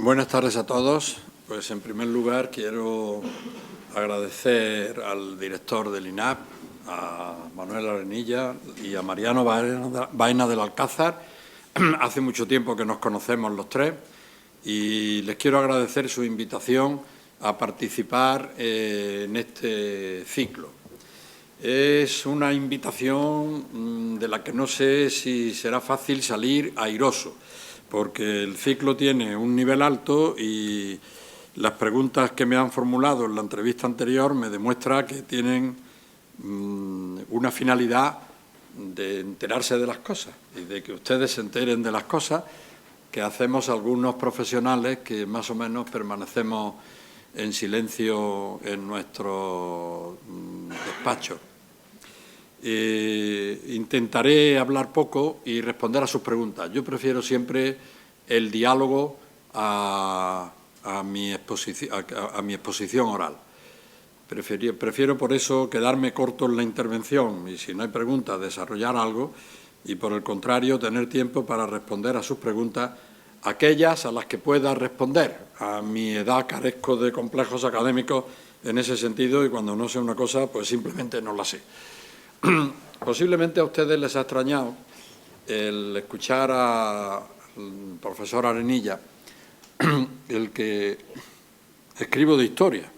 Buenas tardes a todos. Pues en primer lugar quiero agradecer al director del INAP, a Manuel Arenilla y a Mariano Baena del Alcázar. Hace mucho tiempo que nos conocemos los tres y les quiero agradecer su invitación a participar en este ciclo. Es una invitación de la que no sé si será fácil salir airoso, porque el ciclo tiene un nivel alto y las preguntas que me han formulado en la entrevista anterior me demuestran que tienen una finalidad de enterarse de las cosas y de que ustedes se enteren de las cosas que hacemos algunos profesionales que más o menos permanecemos en silencio en nuestro despacho. Intentaré hablar poco y responder a sus preguntas. Yo prefiero siempre el diálogo a mi exposición oral. Prefiero por eso quedarme corto en la intervención y, si no hay preguntas, desarrollar algo y, por el contrario, tener tiempo para responder a sus preguntas, aquellas a las que pueda responder. A mi edad carezco de complejos académicos en ese sentido y cuando no sé una cosa, pues simplemente no la sé. Posiblemente a ustedes les ha extrañado el escuchar al profesor Arenilla, el que escribo de historia.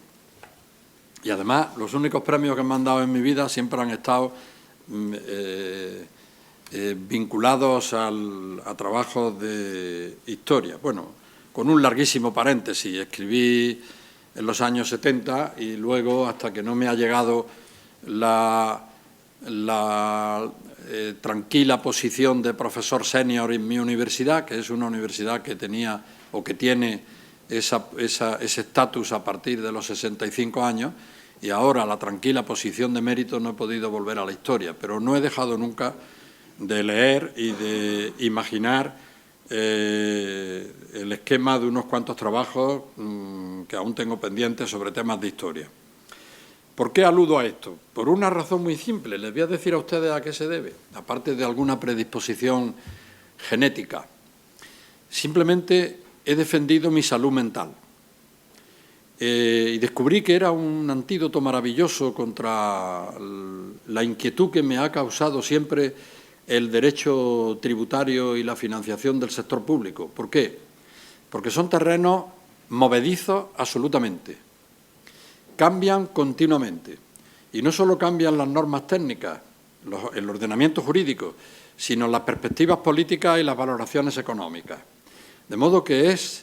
Y además los únicos premios que me han dado en mi vida siempre han estado vinculados a trabajos de historia. Bueno, con un larguísimo paréntesis. Escribí en los años 70 y luego, hasta que no me ha llegado la tranquila posición de profesor senior en mi universidad, que es una universidad que tenía o que tiene ese estatus a partir de los 65 años, y ahora la tranquila posición de mérito, no he podido volver a la historia, pero no he dejado nunca de leer y de imaginar el esquema de unos cuantos trabajos que aún tengo pendientes sobre temas de historia. ¿Por qué aludo a esto? Por una razón muy simple. Les voy a decir a ustedes a qué se debe, aparte de alguna predisposición genética. Simplemente he defendido mi salud mental y descubrí que era un antídoto maravilloso contra la inquietud que me ha causado siempre el derecho tributario y la financiación del sector público. ¿Por qué? Porque son terrenos movedizos absolutamente. Cambian continuamente, y no solo cambian las normas técnicas, el ordenamiento jurídico, sino las perspectivas políticas y las valoraciones económicas. De modo que es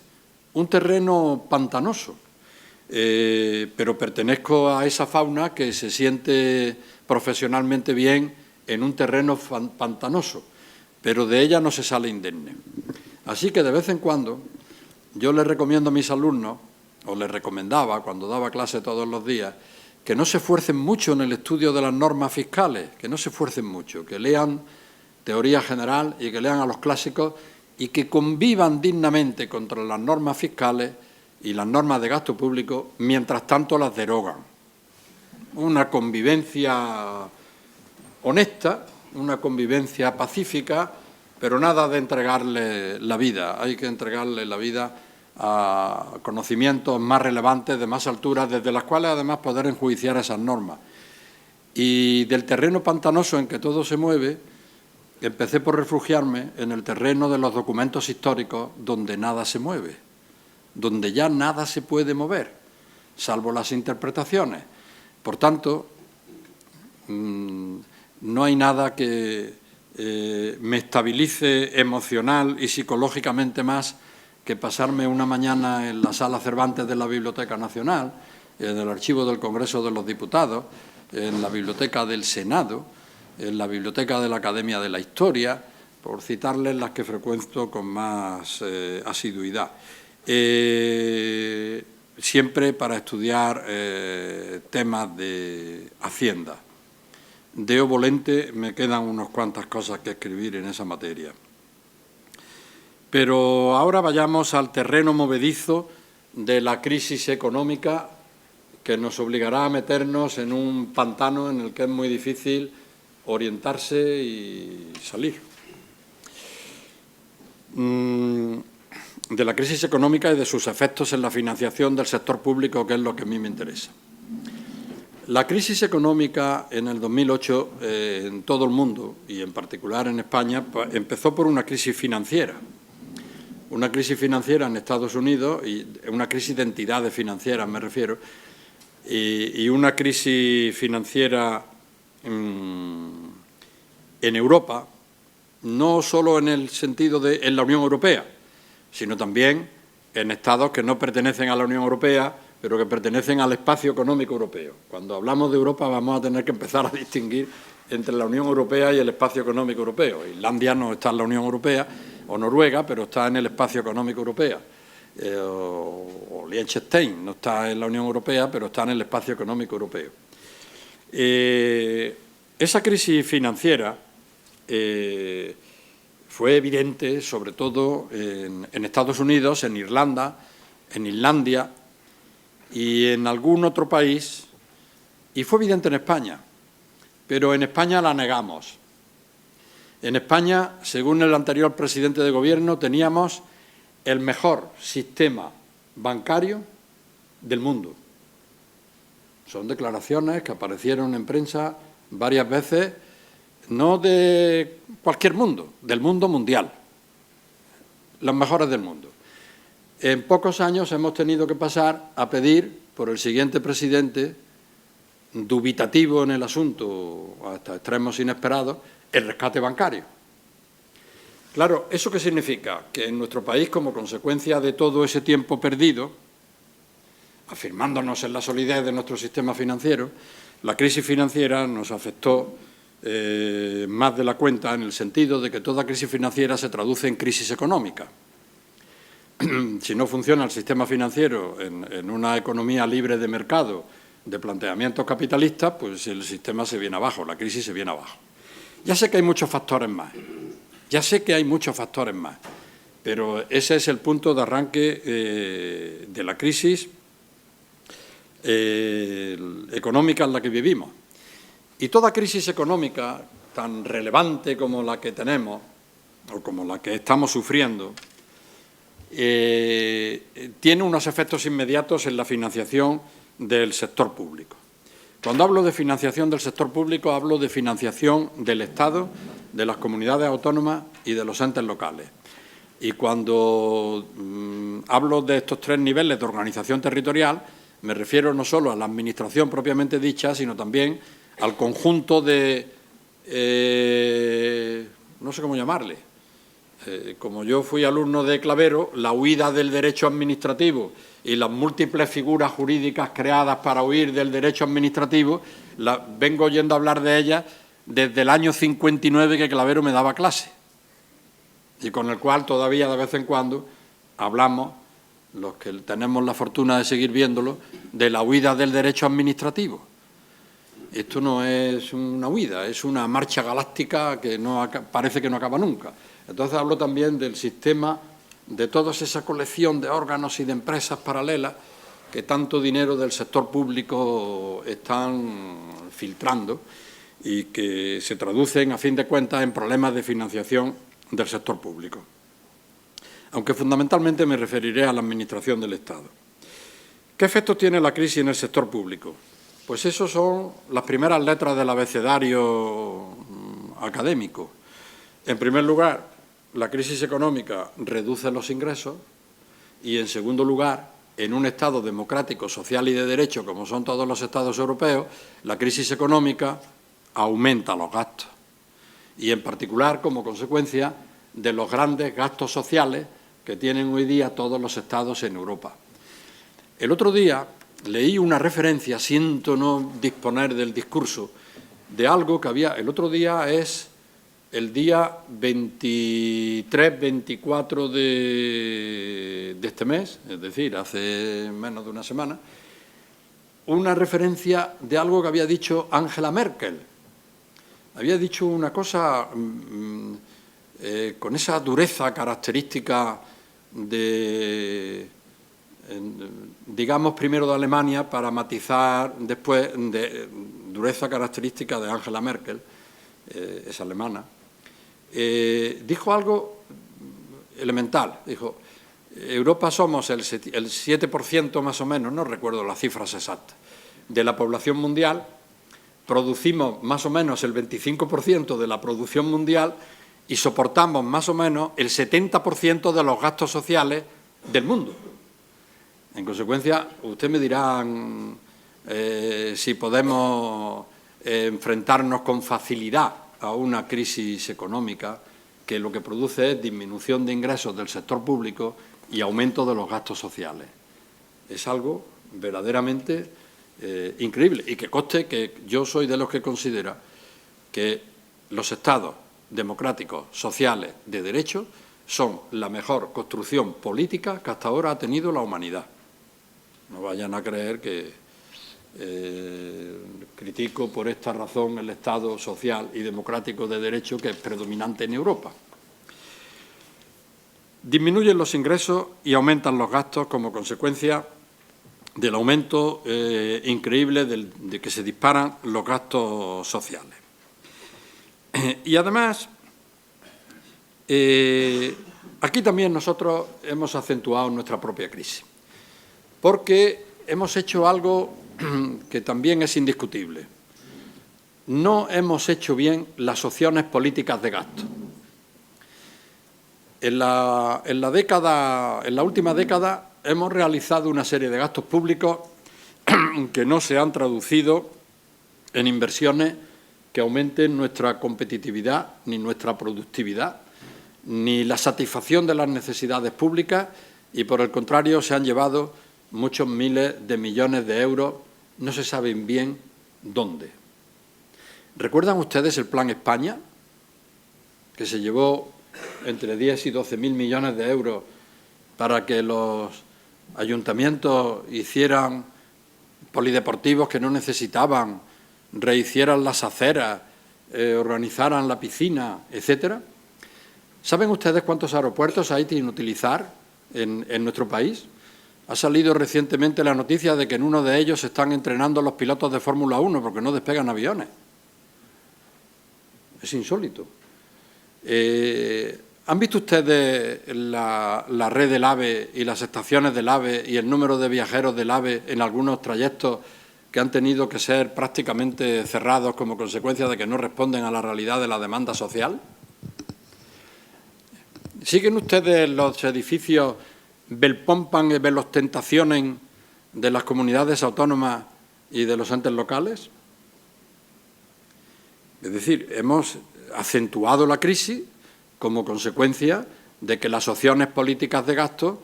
un terreno pantanoso, pero pertenezco a esa fauna que se siente profesionalmente bien en un terreno pantanoso, pero de ella no se sale indemne. Así que de vez en cuando yo les recomiendo a mis alumnos, o les recomendaba cuando daba clase todos los días, que no se esfuercen mucho en el estudio de las normas fiscales, que no se esfuercen mucho, que lean teoría general y que lean a los clásicos y que convivan dignamente contra las normas fiscales y las normas de gasto público mientras tanto las derogan. Una convivencia honesta, una convivencia pacífica, pero nada de entregarle la vida. Hay que entregarle la vida a conocimientos más relevantes, de más altura, desde las cuales además poder enjuiciar esas normas. Y del terreno pantanoso en que todo se mueve, empecé por refugiarme en el terreno de los documentos históricos, donde nada se mueve, donde ya nada se puede mover, salvo las interpretaciones. Por tanto, no hay nada que me estabilice emocional y psicológicamente más que pasarme una mañana en la Sala Cervantes de la Biblioteca Nacional, en el Archivo del Congreso de los Diputados, en la Biblioteca del Senado, en la Biblioteca de la Academia de la Historia, por citarles las que frecuento con más asiduidad. Siempre para estudiar temas de Hacienda. Deo volente, me quedan unas cuantas cosas que escribir en esa materia. Pero ahora vayamos al terreno movedizo de la crisis económica que nos obligará a meternos en un pantano en el que es muy difícil orientarse y salir. de la crisis económica y de sus efectos en la financiación del sector público, que es lo que a mí me interesa. La crisis económica en el 2008 en todo el mundo, y en particular en España, empezó por una crisis financiera. Una crisis financiera en Estados Unidos, y una crisis de entidades financieras me refiero, y una crisis financiera en Europa, no solo en el sentido de en la Unión Europea, sino también en estados que no pertenecen a la Unión Europea, pero que pertenecen al espacio económico europeo. Cuando hablamos de Europa vamos a tener que empezar a distinguir entre la Unión Europea y el espacio económico europeo. Islandia no está en la Unión Europea, o Noruega, pero está en el espacio económico europeo. O Liechtenstein no está en la Unión Europea, pero está en el espacio económico europeo. Esa crisis financiera fue evidente, sobre todo en Estados Unidos, en Irlanda, en Islandia y en algún otro país, y fue evidente en España, pero en España la negamos. En España, según el anterior presidente de Gobierno, teníamos el mejor sistema bancario del mundo. Son declaraciones que aparecieron en prensa varias veces, no de cualquier mundo, del mundo mundial, las mejores del mundo. En pocos años hemos tenido que pasar a pedir por el siguiente presidente, dubitativo en el asunto hasta extremos inesperados, el rescate bancario. Claro, ¿eso qué significa? Que en nuestro país, como consecuencia de todo ese tiempo perdido, afirmándonos en la solidez de nuestro sistema financiero, la crisis financiera nos afectó más de la cuenta, en el sentido de que toda crisis financiera se traduce en crisis económica. Si no funciona el sistema financiero en una economía libre de mercado, de planteamientos capitalistas, pues el sistema se viene abajo, la crisis se viene abajo. Ya sé que hay muchos factores más, pero ese es el punto de arranque de la crisis económica en la que vivimos. Y toda crisis económica, tan relevante como la que tenemos, o como la que estamos sufriendo, tiene unos efectos inmediatos en la financiación del sector público. Cuando hablo de financiación del sector público, hablo de financiación del Estado, de las comunidades autónomas y de los entes locales. Y cuando hablo de estos tres niveles de organización territorial, me refiero no solo a la administración propiamente dicha, sino también al conjunto de, no sé cómo llamarle, como yo fui alumno de Clavero, la huida del derecho administrativo y las múltiples figuras jurídicas creadas para huir del derecho administrativo, vengo oyendo hablar de ellas desde el año 59 que Clavero me daba clase, y con el cual todavía de vez en cuando hablamos, los que tenemos la fortuna de seguir viéndolo, de la huida del derecho administrativo. Esto no es una huida, es una marcha galáctica que parece que no acaba nunca. Entonces hablo también del sistema, de toda esa colección de órganos y de empresas paralelas que tanto dinero del sector público están filtrando y que se traducen, a fin de cuentas, en problemas de financiación del sector público. Aunque fundamentalmente me referiré a la administración del Estado. ¿Qué efectos tiene la crisis en el sector público? Pues esos son las primeras letras del abecedario académico. En primer lugar, la crisis económica reduce los ingresos y, en segundo lugar, en un Estado democrático, social y de derecho, como son todos los Estados europeos, la crisis económica aumenta los gastos y, en particular, como consecuencia de los grandes gastos sociales que tienen hoy día todos los Estados en Europa. El otro día leí una referencia, siento no disponer del discurso, de algo que había. El otro día es el día 23-24 de este mes, es decir, hace menos de una semana, una referencia de algo que había dicho Angela Merkel. Había dicho una cosa con esa dureza característica de, digamos, primero de Alemania, para matizar después de dureza característica de Angela Merkel, es alemana. Dijo algo elemental, dijo: Europa somos el 7% más o menos, no recuerdo las cifras exactas, de la población mundial, producimos más o menos el 25% de la producción mundial y soportamos más o menos el 70% de los gastos sociales del mundo. En consecuencia, usted me dirá si podemos enfrentarnos con facilidad a una crisis económica que lo que produce es disminución de ingresos del sector público y aumento de los gastos sociales. Es algo verdaderamente increíble. Y que conste que yo soy de los que considera que los estados democráticos, sociales, de derecho, son la mejor construcción política que hasta ahora ha tenido la humanidad. No vayan a creer que critico por esta razón el Estado social y democrático de derecho que es predominante en Europa. Disminuyen los ingresos y aumentan los gastos como consecuencia del aumento increíble de que se disparan los gastos sociales. Y además, aquí también nosotros hemos acentuado nuestra propia crisis, porque hemos hecho algo que también es indiscutible. No hemos hecho bien las opciones políticas de gasto. En la última década hemos realizado una serie de gastos públicos que no se han traducido en inversiones que aumenten nuestra competitividad, ni nuestra productividad, ni la satisfacción de las necesidades públicas y, por el contrario, se han llevado muchos miles de millones de euros, no se sabe bien dónde. ¿Recuerdan ustedes el Plan España, que se llevó entre 10 y 12.000 millones de euros para que los ayuntamientos hicieran polideportivos que no necesitaban, rehicieran las aceras, organizaran la piscina, etcétera? ¿Saben ustedes cuántos aeropuertos hay sin utilizar en nuestro país? Ha salido recientemente la noticia de que en uno de ellos se están entrenando los pilotos de Fórmula 1 porque no despegan aviones. Es insólito. ¿Han visto ustedes la red del AVE y las estaciones del AVE y el número de viajeros del AVE en algunos trayectos que han tenido que ser prácticamente cerrados como consecuencia de que no responden a la realidad de la demanda social? ¿Siguen ustedes los edificios Belpompan y Velostentacionen de las comunidades autónomas y de los entes locales? Es decir, hemos acentuado la crisis como consecuencia de que las opciones políticas de gasto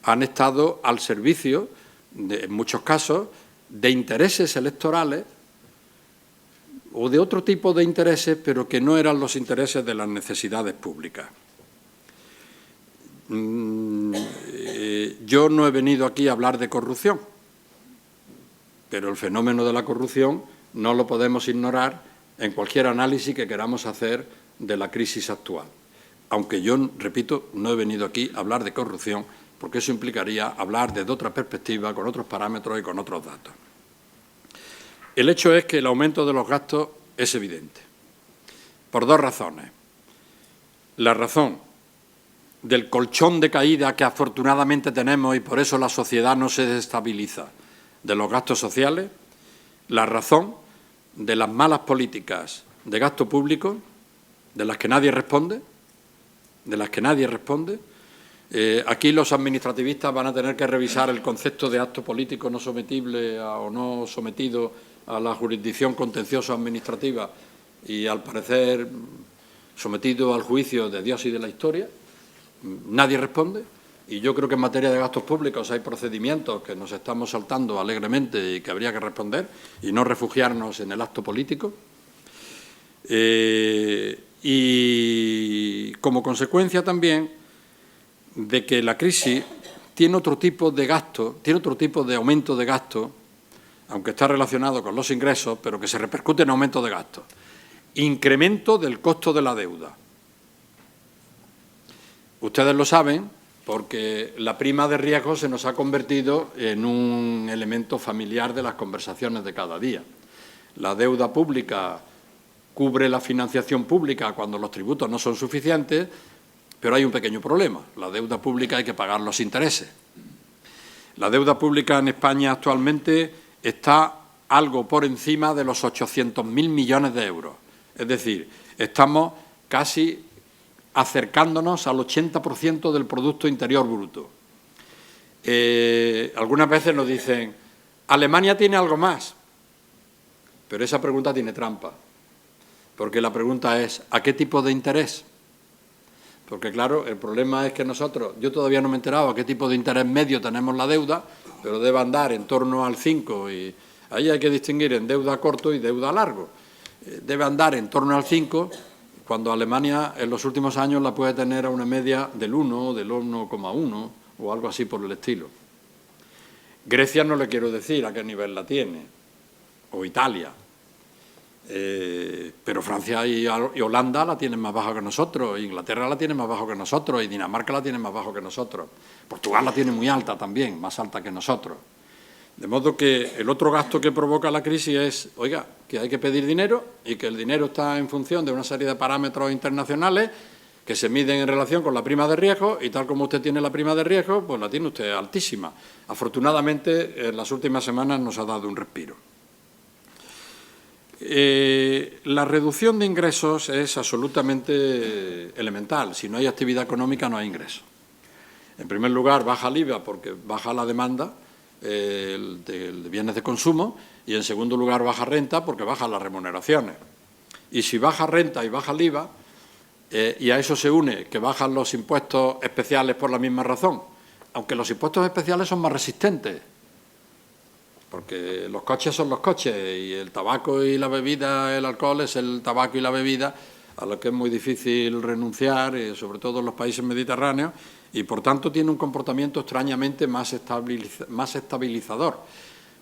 han estado al servicio, en muchos casos, de intereses electorales o de otro tipo de intereses, pero que no eran los intereses de las necesidades públicas. Yo no he venido aquí a hablar de corrupción, pero el fenómeno de la corrupción no lo podemos ignorar en cualquier análisis que queramos hacer de la crisis actual. Aunque yo, repito, no he venido aquí a hablar de corrupción, porque eso implicaría hablar desde otra perspectiva, con otros parámetros y con otros datos. El hecho es que el aumento de los gastos es evidente, por dos razones. La razón del colchón de caída que afortunadamente tenemos y por eso la sociedad no se desestabiliza, de los gastos sociales, la razón de las malas políticas de gasto público, de las que nadie responde, aquí los administrativistas van a tener que revisar el concepto de acto político no sometible o no sometido a la jurisdicción contenciosa administrativa y, al parecer, sometido al juicio de Dios y de la historia. Nadie responde y yo creo que en materia de gastos públicos hay procedimientos que nos estamos saltando alegremente y que habría que responder y no refugiarnos en el acto político. Y como consecuencia también de que la crisis tiene otro tipo de gasto, tiene otro tipo de aumento de gasto, aunque está relacionado con los ingresos, pero que se repercute en aumento de gastos. Incremento del costo de la deuda. Ustedes lo saben porque la prima de riesgo se nos ha convertido en un elemento familiar de las conversaciones de cada día. La deuda pública cubre la financiación pública cuando los tributos no son suficientes, Pero hay un pequeño problema. La deuda pública hay que pagar los intereses. La deuda pública en España actualmente está algo por encima de los 800.000 millones de euros. Es decir, estamos casi acercándonos al 80% del Producto Interior Bruto. Algunas veces nos dicen, Alemania tiene algo más, pero esa pregunta tiene trampa, porque la pregunta es, ¿a qué tipo de interés? Porque, claro, el problema es que nosotros, yo todavía no me he enterado a qué tipo de interés medio tenemos la deuda, pero debe andar en torno al 5, y ahí hay que distinguir en deuda a corto y deuda a largo. Debe andar en torno al 5, cuando Alemania en los últimos años la puede tener a una media del 1, del 1,1 o algo así por el estilo. Grecia no le quiero decir a qué nivel la tiene, o Italia. Pero Francia y Holanda la tienen más bajo que nosotros, Inglaterra la tiene más bajo que nosotros, y Dinamarca la tiene más bajo que nosotros. Portugal la tiene muy alta también, más alta que nosotros. De modo que el otro gasto que provoca la crisis es, oiga, que hay que pedir dinero y que el dinero está en función de una serie de parámetros internacionales que se miden en relación con la prima de riesgo, y tal como usted tiene la prima de riesgo, pues la tiene usted altísima. Afortunadamente, en las últimas semanas nos ha dado un respiro. La reducción de ingresos es absolutamente elemental. Si no hay actividad económica, no hay ingresos. En primer lugar, baja el IVA porque baja la demanda de bienes de consumo, y en segundo lugar, baja renta porque bajan las remuneraciones. Y si baja renta y baja el IVA, y a eso se une que bajan los impuestos especiales por la misma razón, aunque los impuestos especiales son más resistentes, porque los coches son los coches y el tabaco y la bebida, el alcohol es el tabaco y la bebida, a lo que es muy difícil renunciar, sobre todo en los países mediterráneos, y por tanto tiene un comportamiento extrañamente más estabilizador.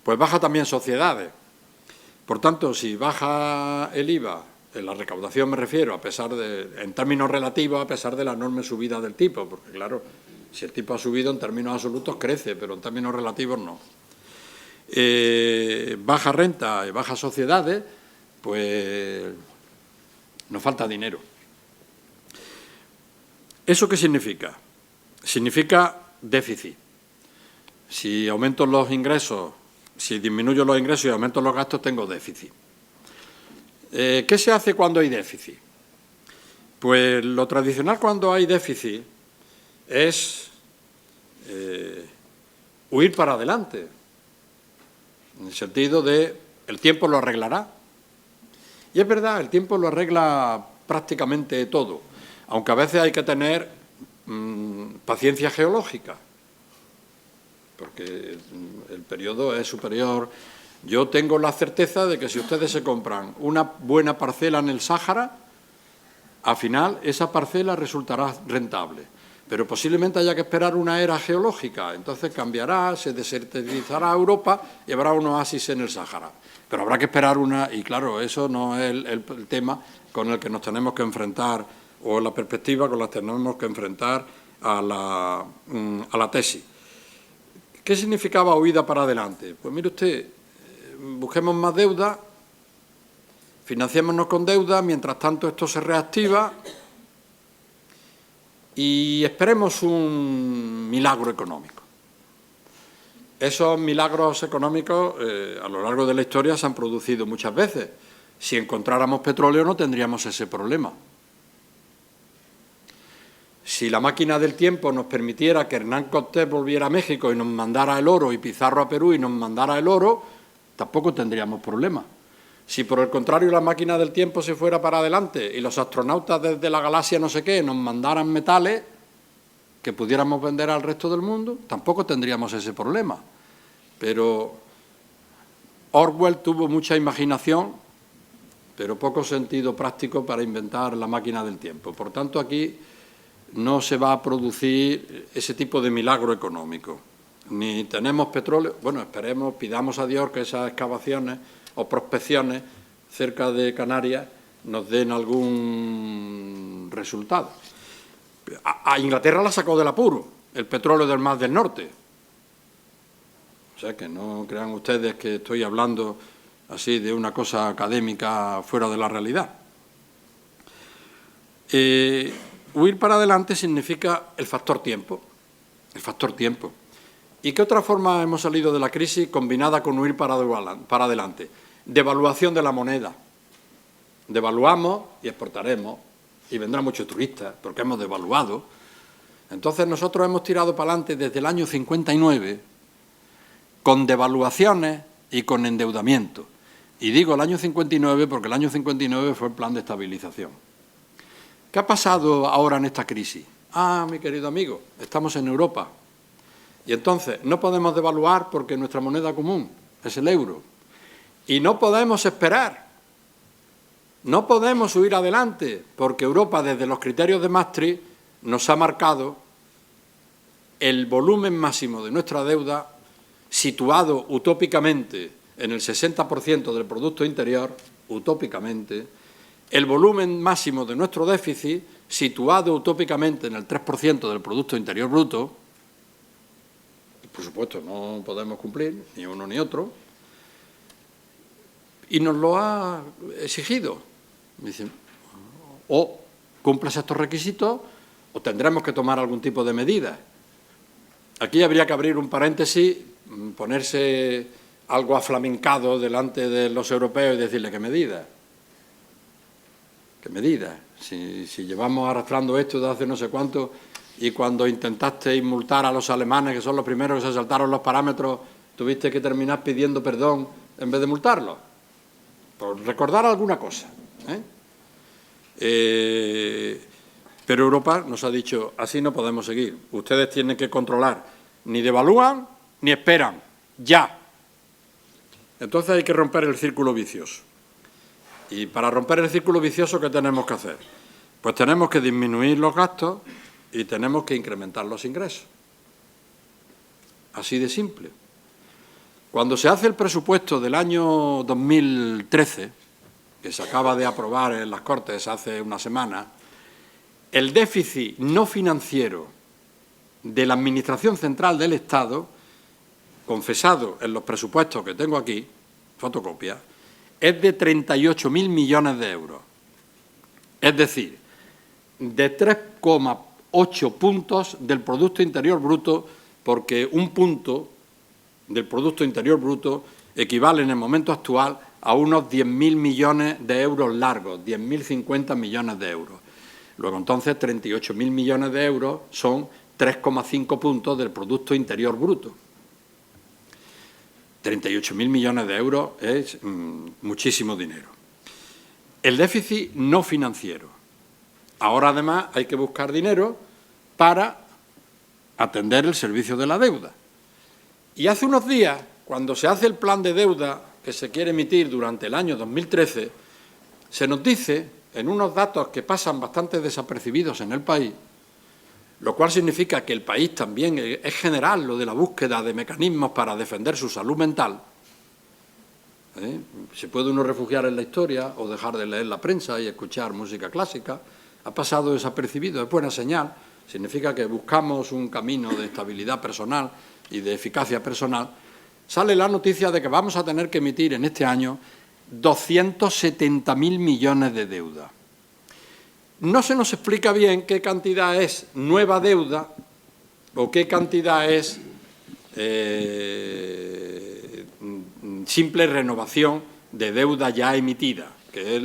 Pues baja también sociedades. Por tanto, si baja el IVA, en la recaudación me refiero, en términos relativos, a pesar de la enorme subida del tipo, porque claro, si el tipo ha subido en términos absolutos crece, pero en términos relativos no. Baja renta y baja sociedades, pues nos falta dinero. ¿Eso qué significa? Significa déficit. Si aumento los ingresos, si disminuyo los ingresos y aumento los gastos, tengo déficit. ¿Qué se hace cuando hay déficit? Pues lo tradicional cuando hay déficit es huir para adelante, en el sentido de el tiempo lo arreglará. Y es verdad, el tiempo lo arregla prácticamente todo, aunque a veces hay que tener paciencia geológica, porque el periodo es superior. Yo tengo la certeza de que si ustedes se compran una buena parcela en el Sáhara, al final esa parcela resultará rentable, pero posiblemente haya que esperar una era geológica, entonces cambiará, se desertizará Europa y habrá un oasis en el Sáhara. Pero habrá que esperar y claro, eso no es el tema con el que nos tenemos que enfrentar, o la perspectiva con la que tenemos que enfrentar a la tesis. ¿Qué significaba huida para adelante? Pues mire usted, busquemos más deuda, financiémonos con deuda, mientras tanto esto se reactiva y esperemos un milagro económico. Esos milagros económicos a lo largo de la historia se han producido muchas veces. Si encontráramos petróleo no tendríamos ese problema. Si la máquina del tiempo nos permitiera que Hernán Cortés volviera a México y nos mandara el oro, y Pizarro a Perú y nos mandara el oro, tampoco tendríamos problema. Si por el contrario la máquina del tiempo se fuera para adelante y los astronautas desde la galaxia no sé qué nos mandaran metales que pudiéramos vender al resto del mundo, tampoco tendríamos ese problema. Pero Orwell tuvo mucha imaginación, pero poco sentido práctico para inventar la máquina del tiempo. Por tanto, aquí no se va a producir ese tipo de milagro económico. Ni tenemos petróleo, bueno, esperemos, pidamos a Dios que esas excavaciones o prospecciones cerca de Canarias nos den algún resultado. A Inglaterra la sacó del apuro, el petróleo del Mar del Norte. O sea, que no crean ustedes que estoy hablando así de una cosa académica fuera de la realidad. Huir para adelante significa el factor tiempo, el factor tiempo. ¿Y qué otra forma hemos salido de la crisis combinada con huir para adelante? Devaluación de la moneda. Devaluamos y exportaremos, y vendrán muchos turistas, porque hemos devaluado. Entonces nosotros hemos tirado para adelante desde el año 59 con devaluaciones y con endeudamiento. Y digo el año 59 porque el año 59 fue el plan de estabilización. ¿Qué ha pasado ahora en esta crisis? Mi querido amigo, estamos en Europa. Y entonces no podemos devaluar porque nuestra moneda común es el euro. Y no podemos esperar. No podemos huir adelante porque Europa, desde los criterios de Maastricht, nos ha marcado el volumen máximo de nuestra deuda situado utópicamente en el 60% del Producto Interior, utópicamente, el volumen máximo de nuestro déficit situado utópicamente en el 3% del Producto Interior Bruto. Por supuesto, no podemos cumplir, ni uno ni otro, y nos lo ha exigido. Dicen, o cumples estos requisitos o tendremos que tomar algún tipo de medidas. Aquí habría que abrir un paréntesis, ponerse algo aflamencado delante de los europeos y decirle ¿qué medidas? ¿Qué medidas? Si llevamos arrastrando esto desde hace no sé cuánto y cuando intentaste multar a los alemanes, que son los primeros que se saltaron los parámetros, tuviste que terminar pidiendo perdón en vez de multarlos. Por recordar alguna cosa. Pero Europa nos ha dicho, así no podemos seguir. Ustedes tienen que controlar. Ni devalúan ni esperan. Ya. Entonces hay que romper el círculo vicioso. Y para romper el círculo vicioso, ¿qué tenemos que hacer? Pues tenemos que disminuir los gastos y tenemos que incrementar los ingresos. Así de simple. Cuando se hace el presupuesto del año 2013, que se acaba de aprobar en las Cortes hace una semana, el déficit no financiero de la Administración Central del Estado, confesado en los presupuestos que tengo aquí, fotocopia, es de 38.000 millones de euros. Es decir, de 3,8 puntos del Producto Interior Bruto, porque un punto del Producto Interior Bruto equivale en el momento actual a unos 10.000 millones de euros largos, 10.050 millones de euros. Luego, entonces, 38.000 millones de euros son 3,5 puntos del Producto Interior Bruto. 38.000 millones de euros es muchísimo dinero. El déficit no financiero. Ahora, además, hay que buscar dinero para atender el servicio de la deuda. Y hace unos días, cuando se hace el plan de deuda que se quiere emitir durante el año 2013, se nos dice, en unos datos que pasan bastante desapercibidos en el país, lo cual significa que el país también es general lo de la búsqueda de mecanismos para defender su salud mental. Se puede uno refugiar en la historia o dejar de leer la prensa y escuchar música clásica. Ha pasado desapercibido, es buena señal. Significa que buscamos un camino de estabilidad personal y de eficacia personal. Sale la noticia de que vamos a tener que emitir en este año 270.000 millones de deuda. No se nos explica bien qué cantidad es nueva deuda o qué cantidad es simple renovación de deuda ya emitida, que es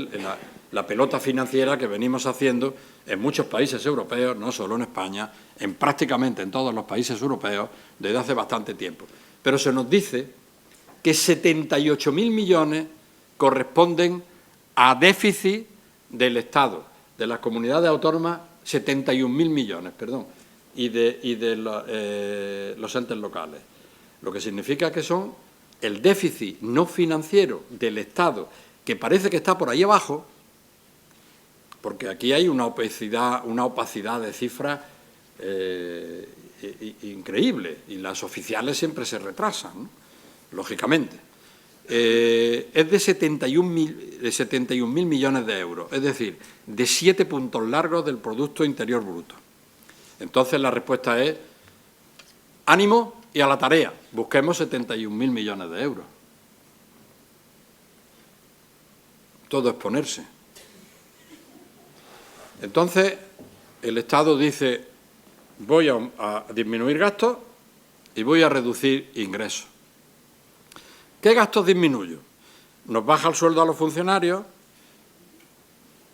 la pelota financiera que venimos haciendo en muchos países europeos, no solo en España, en prácticamente en todos los países europeos desde hace bastante tiempo. Pero se nos dice que 78.000 millones corresponden a déficit del Estado, de las comunidades autónomas, 71.000 millones, perdón, y de los entes locales. Lo que significa que son el déficit no financiero del Estado, que parece que está por ahí abajo, porque aquí hay una opacidad de cifras increíble, y las oficiales siempre se retrasan, ¿no? Lógicamente. Es de 71.000 millones de euros, es decir, de 7 puntos largos del Producto Interior Bruto. Entonces la respuesta es ánimo y a la tarea, busquemos 71.000 millones de euros. Todo es ponerse. Entonces, el Estado dice, voy a disminuir gastos y voy a reducir ingresos. ¿Qué gastos disminuyo? Nos baja el sueldo a los funcionarios,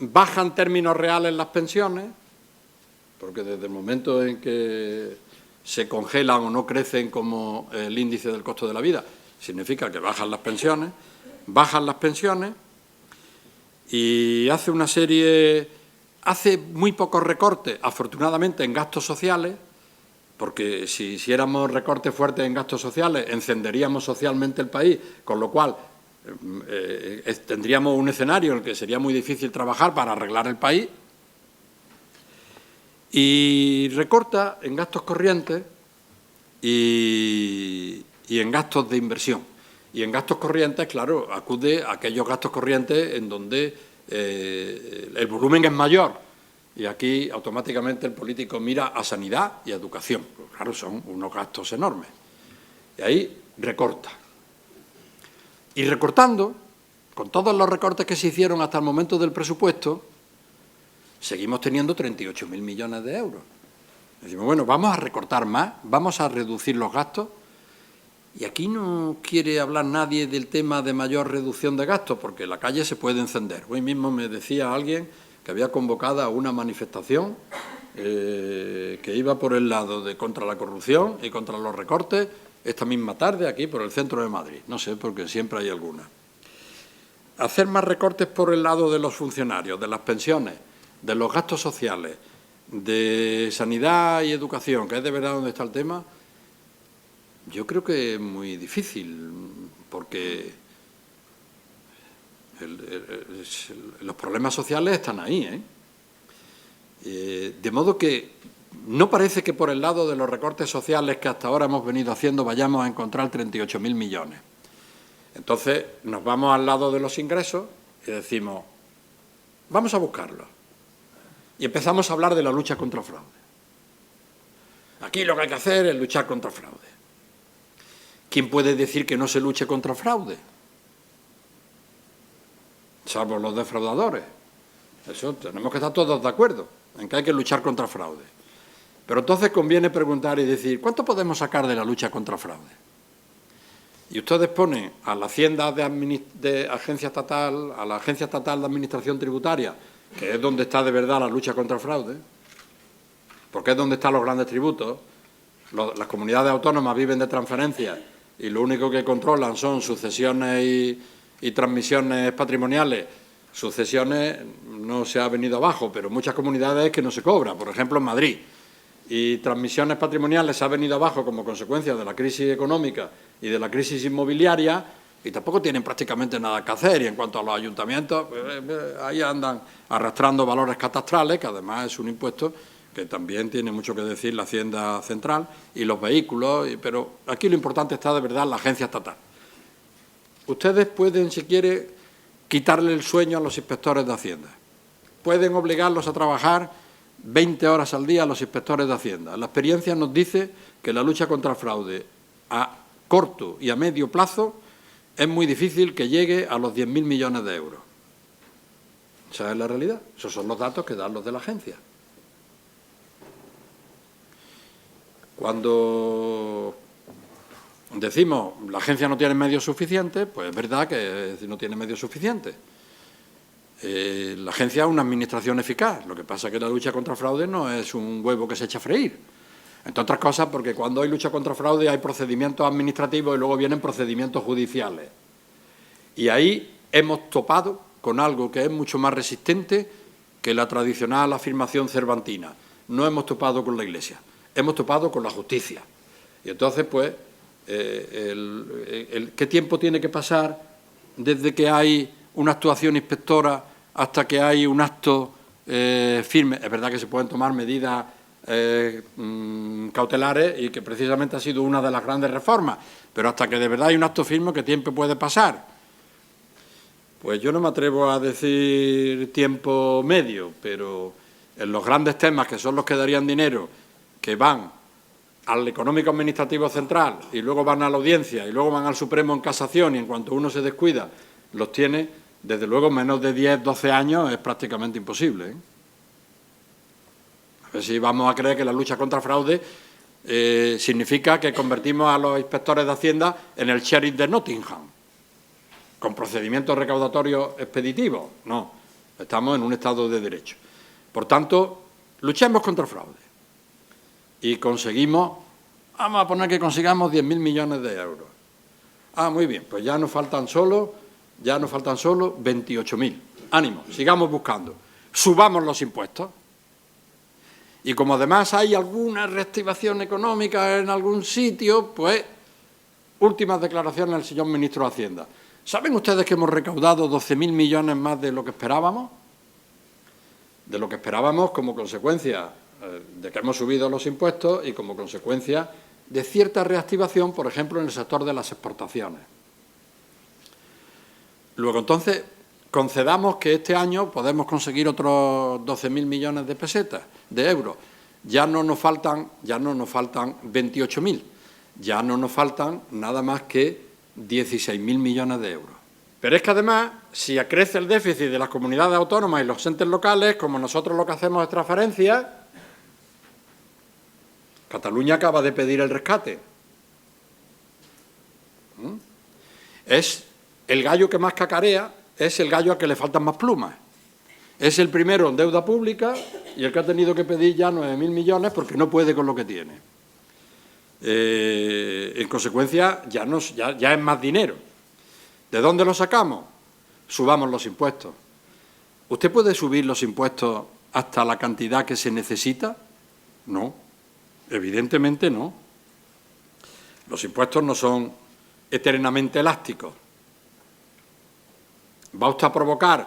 bajan en términos reales las pensiones, porque desde el momento en que se congelan o no crecen como el índice del costo de la vida, significa que bajan las pensiones y hace una serie, hace muy pocos recortes, afortunadamente, en gastos sociales, porque si hiciéramos recortes fuertes en gastos sociales, encenderíamos socialmente el país, con lo cual tendríamos un escenario en el que sería muy difícil trabajar para arreglar el país, y recorta en gastos corrientes y en gastos de inversión. Y en gastos corrientes, claro, acude a aquellos gastos corrientes en donde el volumen es mayor. Y aquí automáticamente el político mira a sanidad y a educación. Pues claro, son unos gastos enormes. Y ahí recorta. Y recortando, con todos los recortes que se hicieron hasta el momento del presupuesto, seguimos teniendo 38.000 millones de euros. Decimos, bueno, vamos a recortar más, vamos a reducir los gastos. Y aquí no quiere hablar nadie del tema de mayor reducción de gastos, porque la calle se puede encender. Hoy mismo me decía alguien que había convocado a una manifestación que iba por el lado de contra la corrupción y contra los recortes esta misma tarde aquí por el centro de Madrid. No sé, porque siempre hay alguna. Hacer más recortes por el lado de los funcionarios, de las pensiones, de los gastos sociales, de sanidad y educación, que es de verdad donde está el tema, yo creo que es muy difícil, porque los problemas sociales están ahí, de modo que no parece que por el lado de los recortes sociales que hasta ahora hemos venido haciendo vayamos a encontrar 38.000 millones. Entonces nos vamos al lado de los ingresos y decimos, vamos a buscarlos. Y empezamos a hablar de la lucha contra el fraude. Aquí lo que hay que hacer es luchar contra el fraude. ¿Quién puede decir que no se luche contra el fraude? Salvo los defraudadores. Eso tenemos que estar todos de acuerdo, en que hay que luchar contra el fraude. Pero entonces conviene preguntar y decir, ¿cuánto podemos sacar de la lucha contra el fraude? Y ustedes ponen a la Hacienda de Agencia Estatal, a la Agencia Estatal de Administración Tributaria, que es donde está de verdad la lucha contra el fraude, porque es donde están los grandes tributos. Las comunidades autónomas viven de transferencias y lo único que controlan son sucesiones y transmisiones patrimoniales. Sucesiones no se ha venido abajo, pero muchas comunidades es que no se cobra, por ejemplo en Madrid. Y transmisiones patrimoniales se ha venido abajo como consecuencia de la crisis económica y de la crisis inmobiliaria, y tampoco tienen prácticamente nada que hacer. Y en cuanto a los ayuntamientos, ahí andan arrastrando valores catastrales, que además es un impuesto que también tiene mucho que decir la Hacienda Central, y los vehículos, pero aquí lo importante está de verdad la agencia estatal. Ustedes pueden, si quieren, quitarle el sueño a los inspectores de Hacienda. Pueden obligarlos a trabajar 20 horas al día a los inspectores de Hacienda. La experiencia nos dice que la lucha contra el fraude a corto y a medio plazo es muy difícil que llegue a los 10.000 millones de euros. Esa es la realidad. Esos son los datos que dan los de la agencia. Cuando decimos la agencia no tiene medios suficientes, pues es verdad que no tiene medios suficientes. La agencia es una administración eficaz. Lo que pasa es que la lucha contra el fraude no es un huevo que se echa a freír. Entre otras cosas porque cuando hay lucha contra el fraude hay procedimientos administrativos y luego vienen procedimientos judiciales. Y ahí hemos topado con algo que es mucho más resistente que la tradicional afirmación cervantina. No hemos topado con la Iglesia, hemos topado con la justicia. Y entonces, pues, ¿qué tiempo tiene que pasar desde que hay una actuación inspectora hasta que hay un acto firme? Es verdad que se pueden tomar medidas cautelares y que precisamente ha sido una de las grandes reformas, pero hasta que de verdad hay un acto firme, ¿qué tiempo puede pasar? Pues yo no me atrevo a decir tiempo medio, pero en los grandes temas que son los que darían dinero, que van al económico administrativo central y luego van a la audiencia y luego van al Supremo en casación, y en cuanto uno se descuida los tiene, desde luego menos de 10, 12 años es prácticamente imposible, Pues si vamos a creer que la lucha contra el fraude significa que convertimos a los inspectores de Hacienda en el sheriff de Nottingham, con procedimientos recaudatorios expeditivos. No, estamos en un Estado de Derecho. Por tanto, luchemos contra el fraude y conseguimos, vamos a poner que consigamos 10.000 millones de euros. Ah, muy bien, pues ya nos faltan solo 28.000. Ánimo, sigamos buscando. Subamos los impuestos. Y como además hay alguna reactivación económica en algún sitio, pues, últimas declaraciones del señor ministro de Hacienda. ¿Saben ustedes que hemos recaudado 12.000 millones más de lo que esperábamos? De lo que esperábamos como consecuencia de que hemos subido los impuestos y como consecuencia de cierta reactivación, por ejemplo, en el sector de las exportaciones. Luego, entonces, concedamos que este año podemos conseguir otros 12.000 millones de pesetas, de euros. Ya no nos faltan 28.000, ya no nos faltan nada más que 16.000 millones de euros. Pero es que además, si crece el déficit de las comunidades autónomas y los entes locales, como nosotros lo que hacemos es transferencias, Cataluña acaba de pedir el rescate. Es el gallo que más cacarea, es el gallo al que le faltan más plumas. Es el primero en deuda pública y el que ha tenido que pedir ya 9.000 millones porque no puede con lo que tiene. En consecuencia, ya es más dinero. ¿De dónde lo sacamos? Subamos los impuestos. ¿Usted puede subir los impuestos hasta la cantidad que se necesita? No, evidentemente no. Los impuestos no son eternamente elásticos. Va usted a provocar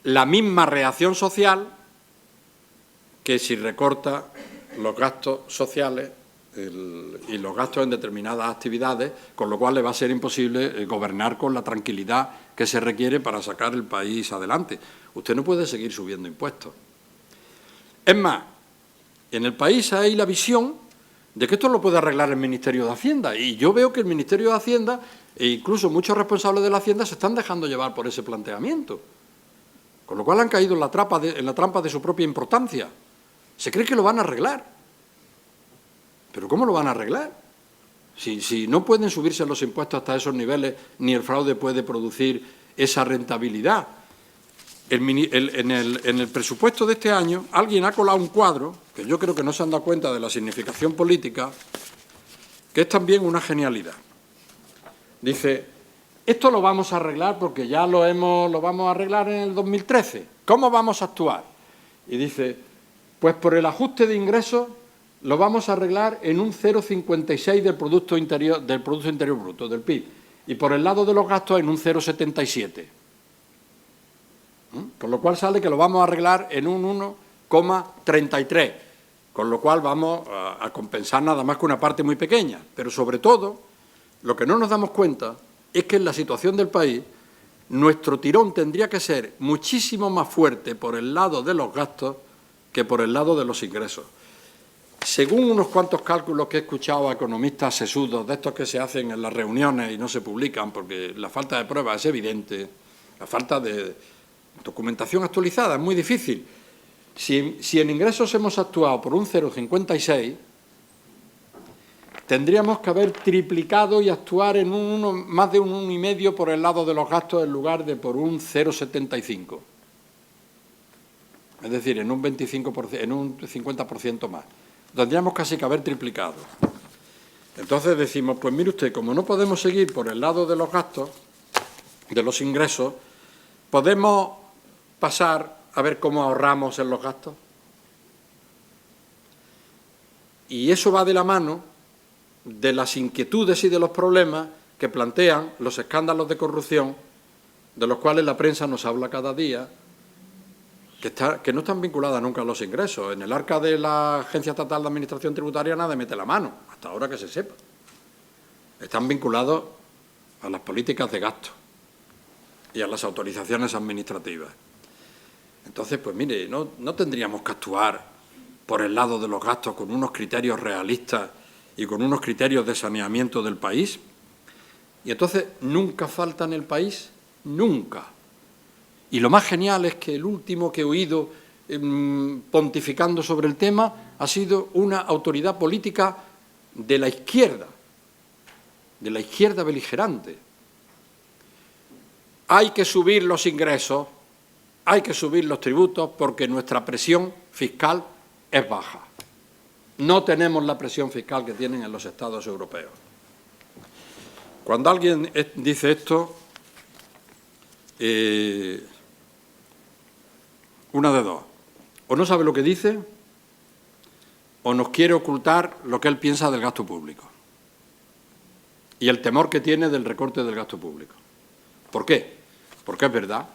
la misma reacción social que si recorta los gastos sociales y los gastos en determinadas actividades, con lo cual le va a ser imposible gobernar con la tranquilidad que se requiere para sacar el país adelante. Usted no puede seguir subiendo impuestos. Es más, en el país hay la visión de que esto lo puede arreglar el Ministerio de Hacienda, y yo veo que el Ministerio de Hacienda e incluso muchos responsables de la Hacienda se están dejando llevar por ese planteamiento, con lo cual han caído en la trampa de su propia importancia. Se cree que lo van a arreglar. ¿Pero cómo lo van a arreglar? Si no pueden subirse los impuestos hasta esos niveles, ni el fraude puede producir esa rentabilidad. En el presupuesto de este año, alguien ha colado un cuadro, que yo creo que no se han dado cuenta de la significación política, que es también una genialidad. Dice, esto lo vamos a arreglar porque ya lo vamos a arreglar en el 2013. ¿Cómo vamos a actuar? Y dice, pues por el ajuste de ingresos lo vamos a arreglar en un 0,56 del Producto Interior Bruto, del PIB, y por el lado de los gastos en un 0,77. Con lo cual sale que lo vamos a arreglar en un 1,33, con lo cual vamos a compensar nada más que una parte muy pequeña. Pero sobre todo, lo que no nos damos cuenta es que en la situación del país, nuestro tirón tendría que ser muchísimo más fuerte por el lado de los gastos que por el lado de los ingresos. Según unos cuantos cálculos que he escuchado a economistas sesudos, de estos que se hacen en las reuniones y no se publican porque la falta de pruebas es evidente, la falta de documentación actualizada es muy difícil. Si en ingresos hemos actuado por un 0,56, tendríamos que haber triplicado y actuar en más de un 1,5 por el lado de los gastos en lugar de por un 0,75. Es decir, en un 25%, en un 50% más. Tendríamos casi que haber triplicado. Entonces decimos, pues mire usted, como no podemos seguir por el lado de los gastos, de los ingresos, ¿podemos pasar a ver cómo ahorramos en los gastos? Y eso va de la mano de las inquietudes y de los problemas que plantean los escándalos de corrupción, de los cuales la prensa nos habla cada día, que no están vinculadas nunca a los ingresos. En el arca de la Agencia Estatal de Administración Tributaria nadie mete la mano, hasta ahora que se sepa. Están vinculados a las políticas de gasto y a las autorizaciones administrativas. Entonces, pues mire, no tendríamos que actuar por el lado de los gastos con unos criterios realistas y con unos criterios de saneamiento del país. Y entonces nunca falta en el país, nunca. Y lo más genial es que el último que he oído pontificando sobre el tema ha sido una autoridad política de la izquierda beligerante. Hay que subir los ingresos, hay que subir los tributos porque nuestra presión fiscal es baja. No tenemos la presión fiscal que tienen en los Estados europeos. Cuando alguien dice esto, una de dos. O no sabe lo que dice, o nos quiere ocultar lo que él piensa del gasto público y el temor que tiene del recorte del gasto público. ¿Por qué? Porque es verdad,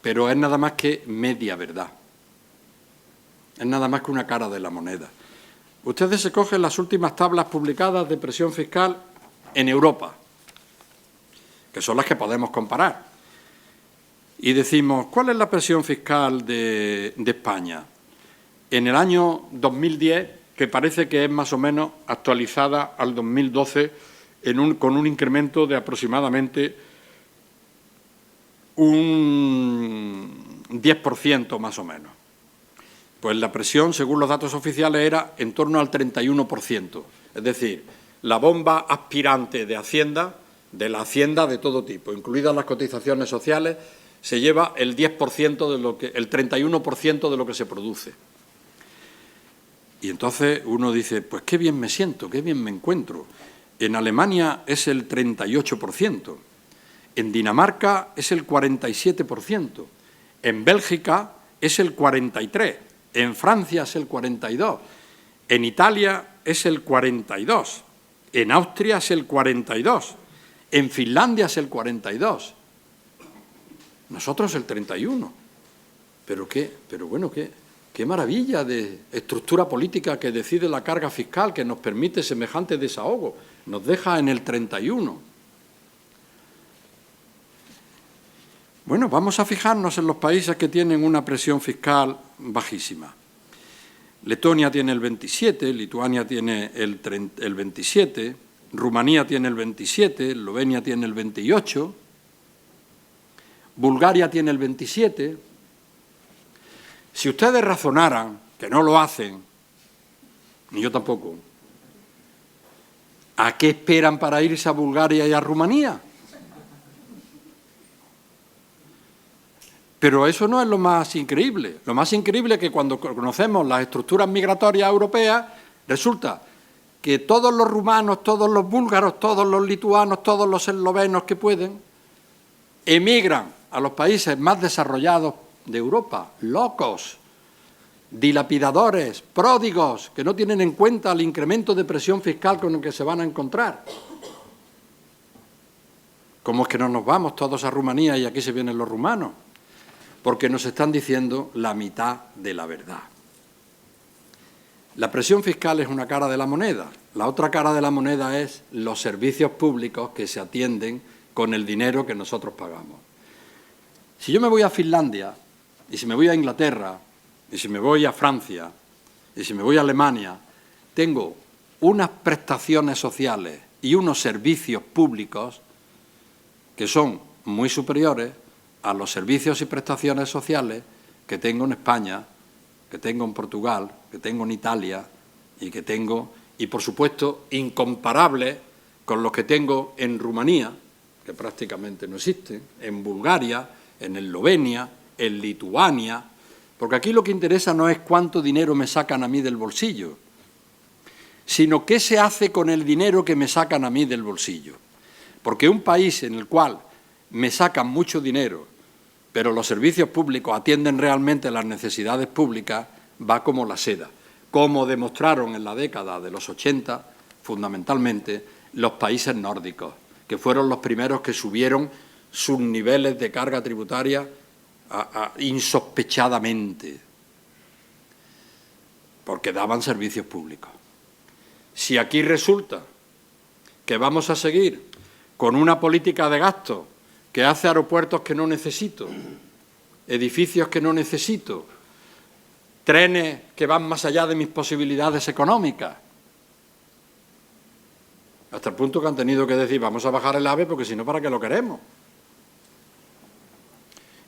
pero es nada más que media verdad. Es nada más que una cara de la moneda. Ustedes se cogen las últimas tablas publicadas de presión fiscal en Europa, que son las que podemos comparar. Y decimos, ¿cuál es la presión fiscal de España? En el año 2010, que parece que es más o menos actualizada al 2012, con un incremento de aproximadamente un 10% más o menos. Pues la presión, según los datos oficiales, era en torno al 31%. Es decir, la bomba aspirante de Hacienda, de la Hacienda de todo tipo, incluidas las cotizaciones sociales, se lleva el 10% el 31% de lo que se produce. Y entonces uno dice, pues qué bien me siento, qué bien me encuentro. En Alemania es el 38%, en Dinamarca es el 47%, en Bélgica es el 43%, en Francia es el 42%, en Italia es el 42%, en Austria es el 42%, en Finlandia es el 42%. Nosotros el 31%. Pero bueno, qué maravilla de estructura política que decide la carga fiscal, que nos permite semejante desahogo. Nos deja en el 31%. Bueno, vamos a fijarnos en los países que tienen una presión fiscal bajísima. Letonia tiene el 27%, Lituania tiene el 27%, Rumanía tiene el 27%, Eslovenia tiene el 28%, Bulgaria tiene el 27%. Si ustedes razonaran, que no lo hacen, ni yo tampoco, ¿a qué esperan para irse a Bulgaria y a Rumanía? Pero eso no es lo más increíble. Lo más increíble es que cuando conocemos las estructuras migratorias europeas, resulta que todos los rumanos, todos los búlgaros, todos los lituanos, todos los eslovenos que pueden, emigran a los países más desarrollados de Europa, locos, dilapidadores, pródigos, que no tienen en cuenta el incremento de presión fiscal con el que se van a encontrar. ¿Cómo es que no nos vamos todos a Rumanía y aquí se vienen los rumanos? Porque nos están diciendo la mitad de la verdad. La presión fiscal es una cara de la moneda. La otra cara de la moneda es los servicios públicos que se atienden con el dinero que nosotros pagamos. Si yo me voy a Finlandia, y si me voy a Inglaterra, y si me voy a Francia, y si me voy a Alemania, tengo unas prestaciones sociales y unos servicios públicos que son muy superiores a los servicios y prestaciones sociales que tengo en España, que tengo en Portugal, que tengo en Italia y por supuesto, incomparables con los que tengo en Rumanía, que prácticamente no existen, en Bulgaria, en Eslovenia, en Lituania, porque aquí lo que interesa no es cuánto dinero me sacan a mí del bolsillo, sino qué se hace con el dinero que me sacan a mí del bolsillo. Porque un país en el cual me sacan mucho dinero, pero los servicios públicos atienden realmente las necesidades públicas, va como la seda, como demostraron en la década de los 80, fundamentalmente, los países nórdicos, que fueron los primeros que subieron sus niveles de carga tributaria insospechadamente, porque daban servicios públicos. Si aquí resulta que vamos a seguir con una política de gasto que hace aeropuertos que no necesito, edificios que no necesito, trenes que van más allá de mis posibilidades económicas, hasta el punto que han tenido que decir vamos a bajar el AVE porque si no, ¿para qué lo queremos?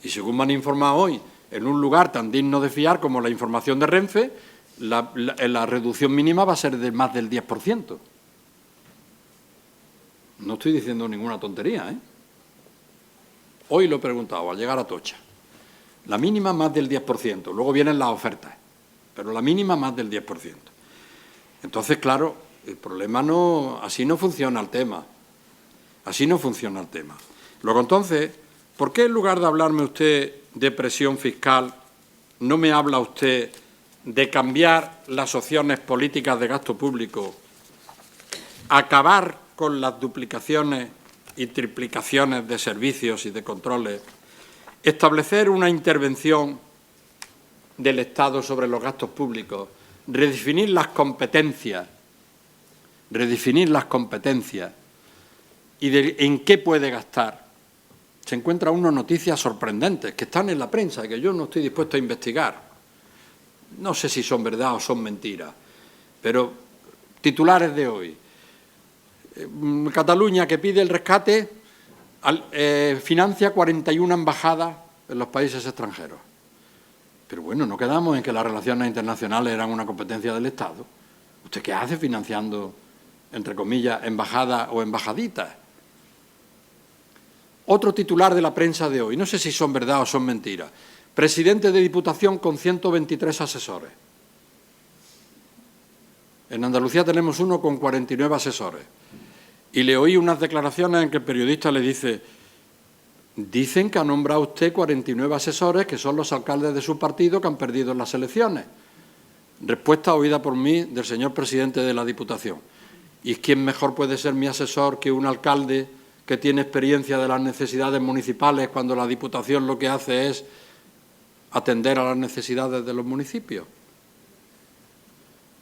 Y según me han informado hoy, en un lugar tan digno de fiar como la información de Renfe, la reducción mínima va a ser de más del 10%. No estoy diciendo ninguna tontería, ¿eh? Hoy lo he preguntado, al llegar a Atocha. La mínima más del 10%, luego vienen las ofertas, pero la mínima más del 10%. Entonces, claro, el problema no... Así no funciona el tema. Así no funciona el tema. Luego, entonces, ¿por qué en lugar de hablarme usted de presión fiscal, no me habla usted de cambiar las opciones políticas de gasto público, acabar con las duplicaciones y triplicaciones de servicios y de controles, establecer una intervención del Estado sobre los gastos públicos, redefinir las competencias y en qué puede gastar? Se encuentra uno noticias sorprendentes que están en la prensa y que yo no estoy dispuesto a investigar. No sé si son verdad o son mentiras, pero titulares de hoy. Cataluña, que pide el rescate, financia 41 embajadas en los países extranjeros. Pero bueno, no quedamos en que las relaciones internacionales eran una competencia del Estado. ¿Usted qué hace financiando, entre comillas, embajadas o embajaditas? Otro titular de la prensa de hoy, no sé si son verdad o son mentiras. Presidente de Diputación con 123 asesores. En Andalucía tenemos uno con 49 asesores. Y le oí unas declaraciones en que el periodista le dice: dicen que ha nombrado usted 49 asesores que son los alcaldes de su partido que han perdido en las elecciones. Respuesta oída por mí del señor presidente de la Diputación. ¿Y quién mejor puede ser mi asesor que un alcalde que tiene experiencia de las necesidades municipales cuando la Diputación lo que hace es atender a las necesidades de los municipios?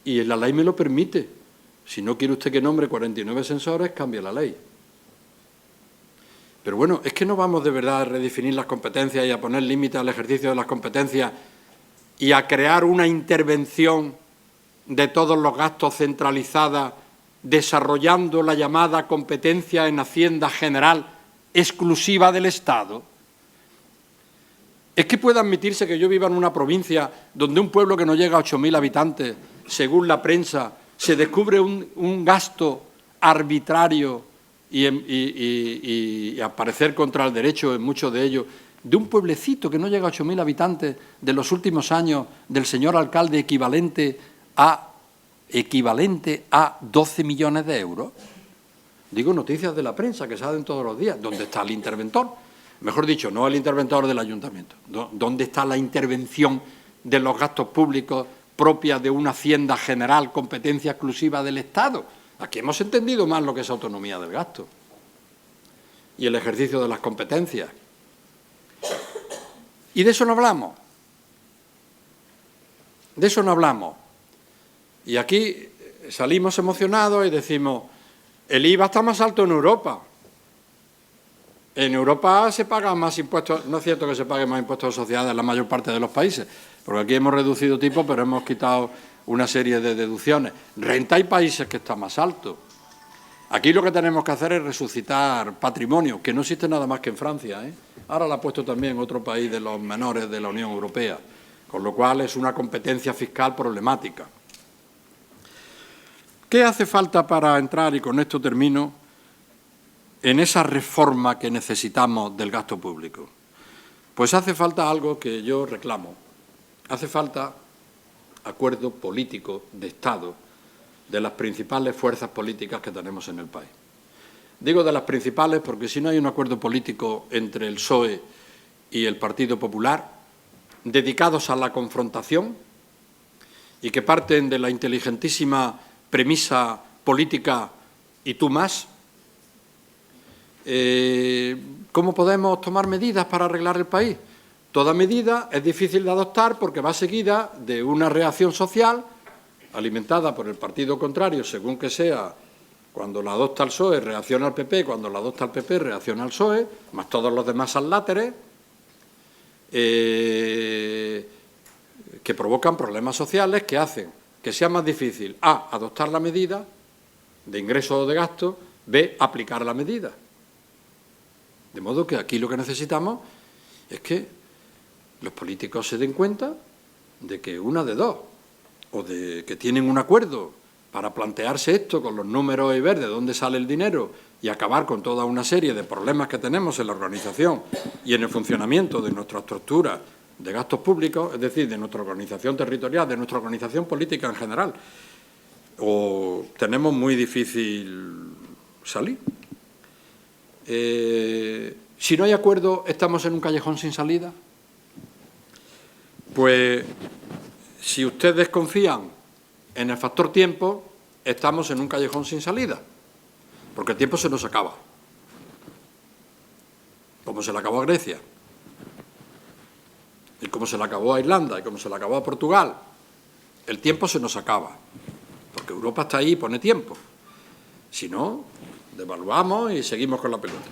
Y la ley me lo permite. Si no quiere usted que nombre 49 asesores, cambie la ley. Pero bueno, es que no vamos de verdad a redefinir las competencias y a poner límites al ejercicio de las competencias y a crear una intervención de todos los gastos centralizada, desarrollando la llamada competencia en Hacienda General exclusiva del Estado. ¿Es que puede admitirse que yo viva en una provincia donde un pueblo que no llega a 8.000 habitantes, según la prensa, se descubre un gasto arbitrario y a parecer contra el derecho en muchos de ellos, de un pueblecito que no llega a 8.000 habitantes de los últimos años del señor alcalde equivalente a 12 millones de euros? Digo noticias de la prensa que salen todos los días. ¿Dónde está el interventor? Mejor dicho, no el interventor del ayuntamiento. ¿Dónde está la intervención de los gastos públicos propia de una hacienda general, competencia exclusiva del Estado? Aquí hemos entendido más lo que es autonomía del gasto y el ejercicio de las competencias. Y de eso no hablamos. De eso no hablamos. Y aquí salimos emocionados y decimos: el IVA está más alto en Europa. En Europa se pagan más impuestos. No es cierto que se paguen más impuestos de sociedades en la mayor parte de los países, porque aquí hemos reducido tipos, pero hemos quitado una serie de deducciones. Renta hay países que está más alto. Aquí lo que tenemos que hacer es resucitar patrimonio, que no existe nada más que en Francia, ¿eh? Ahora lo ha puesto también otro país de los menores de la Unión Europea, con lo cual es una competencia fiscal problemática. ¿Qué hace falta para entrar, y con esto termino, en esa reforma que necesitamos del gasto público? Pues hace falta algo que yo reclamo. Hace falta acuerdo político de Estado de las principales fuerzas políticas que tenemos en el país. Digo de las principales porque si no hay un acuerdo político entre el PSOE y el Partido Popular, dedicados a la confrontación y que parten de la inteligentísima premisa política y tú más, ¿cómo podemos tomar medidas para arreglar el país? Toda medida es difícil de adoptar porque va seguida de una reacción social alimentada por el partido contrario, según que sea. Cuando la adopta el PSOE, reacciona al PP; cuando la adopta el PP, reacciona al PSOE, más todos los demás aláteres, que provocan problemas sociales que hacen que sea más difícil, A, adoptar la medida de ingreso o de gasto, B, aplicar la medida. De modo que aquí lo que necesitamos es que los políticos se den cuenta de que una de dos, o de que tienen un acuerdo para plantearse esto con los números y ver de dónde sale el dinero y acabar con toda una serie de problemas que tenemos en la organización y en el funcionamiento de nuestra estructura de gastos públicos, es decir, de nuestra organización territorial, de nuestra organización política en general, o tenemos muy difícil salir. Si no hay acuerdo, ¿estamos en un callejón sin salida? Pues si ustedes confían en el factor tiempo, estamos en un callejón sin salida, porque el tiempo se nos acaba, como se le acabó a Grecia, y como se le acabó a Irlanda, y como se le acabó a Portugal. El tiempo se nos acaba, porque Europa está ahí y pone tiempo. Si no, devaluamos y seguimos con la pelota.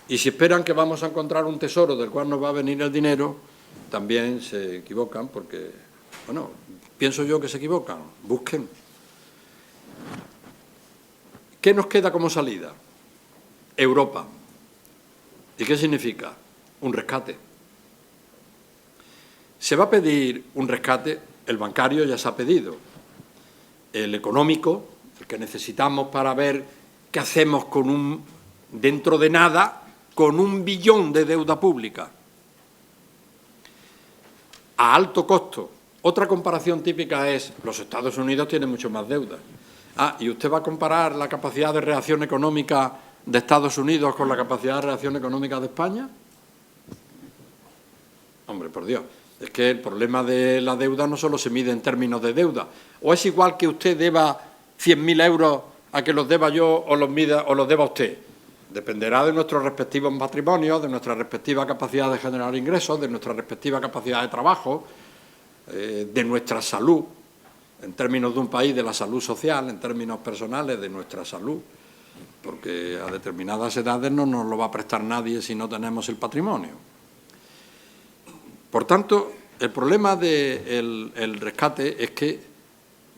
Y si esperan que vamos a encontrar un tesoro del cual nos va a venir el dinero, también se equivocan, porque, bueno, pienso yo que se equivocan. Busquen. ¿Qué nos queda como salida? Europa. ¿Y qué significa? Un rescate. Se va a pedir un rescate, el bancario ya se ha pedido, el económico, el que necesitamos para ver qué hacemos con dentro de nada, con 1 billón de deuda pública, a alto costo. Otra comparación típica es, los Estados Unidos tienen mucho más deuda. ¿Y usted va a comparar la capacidad de reacción económica de Estados Unidos con la capacidad de reacción económica de España? Hombre, por Dios, es que el problema de la deuda no solo se mide en términos de deuda. O es igual que usted deba 100.000 euros a que los deba yo o los deba usted. Dependerá de nuestros respectivos patrimonios, de nuestra respectiva capacidad de generar ingresos, de nuestra respectiva capacidad de trabajo, de nuestra salud, en términos de un país, de la salud social, en términos personales, de nuestra salud, porque a determinadas edades no nos lo va a prestar nadie si no tenemos el patrimonio. Por tanto, el problema del rescate es que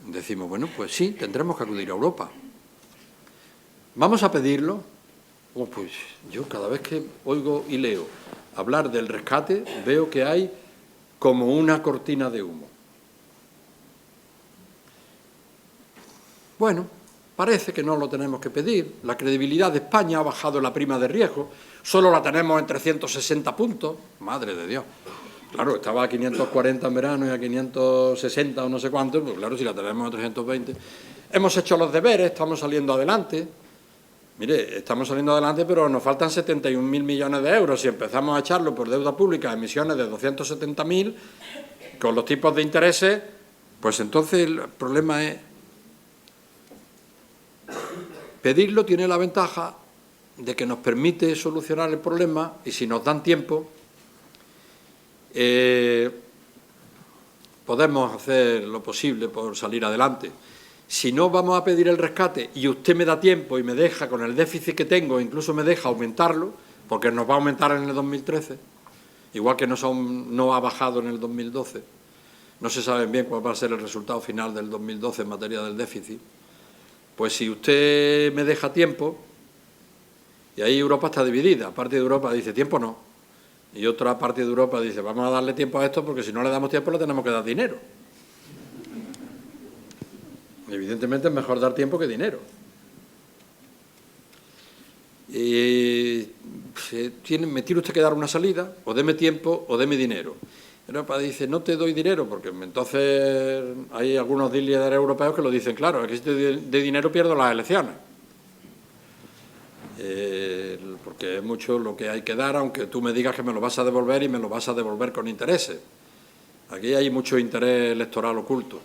decimos, bueno, pues sí, tendremos que acudir a Europa. ¿Vamos a pedirlo? Pues yo cada vez que oigo y leo hablar del rescate, veo que hay como una cortina de humo. Bueno, parece que no lo tenemos que pedir. La credibilidad de España ha bajado la prima de riesgo. Solo la tenemos en 360 puntos. Madre de Dios. Claro, estaba a 540 en verano y a 560 o no sé cuánto. Pues claro, si la tenemos a 320. Hemos hecho los deberes, estamos saliendo adelante. Mire, estamos saliendo adelante, pero nos faltan 71.000 millones de euros. Si empezamos a echarlo por deuda pública, emisiones de 270.000, con los tipos de intereses, pues entonces el problema es... Pedirlo tiene la ventaja de que nos permite solucionar el problema y si nos dan tiempo, podemos hacer lo posible por salir adelante. Si no vamos a pedir el rescate y usted me da tiempo y me deja con el déficit que tengo, incluso me deja aumentarlo, porque nos va a aumentar en el 2013, igual que no ha bajado en el 2012. No se sabe bien cuál va a ser el resultado final del 2012 en materia del déficit. Pues si usted me deja tiempo, y ahí Europa está dividida, parte de Europa dice tiempo no, y otra parte de Europa dice vamos a darle tiempo a esto porque si no le damos tiempo le tenemos que dar dinero. Evidentemente es mejor dar tiempo que dinero. Me tiene usted que dar una salida, o deme tiempo o deme dinero. Europa dice, no te doy dinero, porque entonces hay algunos líderes europeos que lo dicen, claro, es que si te doy dinero pierdo las elecciones. Porque es mucho lo que hay que dar, aunque tú me digas que me lo vas a devolver y me lo vas a devolver con intereses. Aquí hay mucho interés electoral oculto.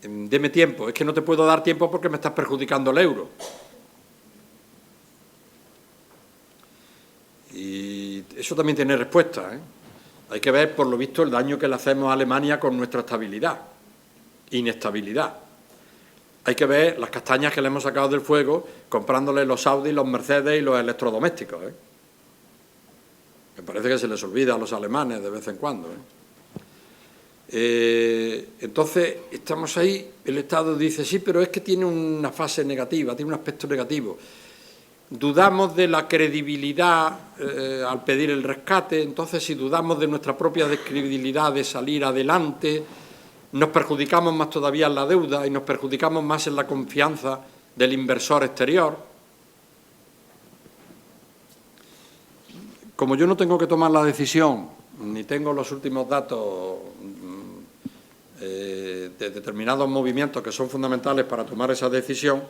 Deme tiempo, es que no te puedo dar tiempo porque me estás perjudicando el euro. Y eso también tiene respuesta, ¿eh? Hay que ver, por lo visto, el daño que le hacemos a Alemania con nuestra estabilidad, inestabilidad. Hay que ver las castañas que le hemos sacado del fuego comprándole los Audi, los Mercedes y los electrodomésticos, ¿eh? Me parece que se les olvida a los alemanes de vez en cuando, ¿eh? Entonces, estamos ahí, el Estado dice, sí, pero es que tiene una fase negativa, tiene un aspecto negativo. dudamos de la credibilidad al pedir el rescate. Entonces, si dudamos de nuestra propia credibilidad de salir adelante, nos perjudicamos más todavía en la deuda y nos perjudicamos más en la confianza del inversor exterior. Como yo no tengo que tomar la decisión, ni tengo los últimos datos de determinados movimientos que son fundamentales para tomar esa decisión,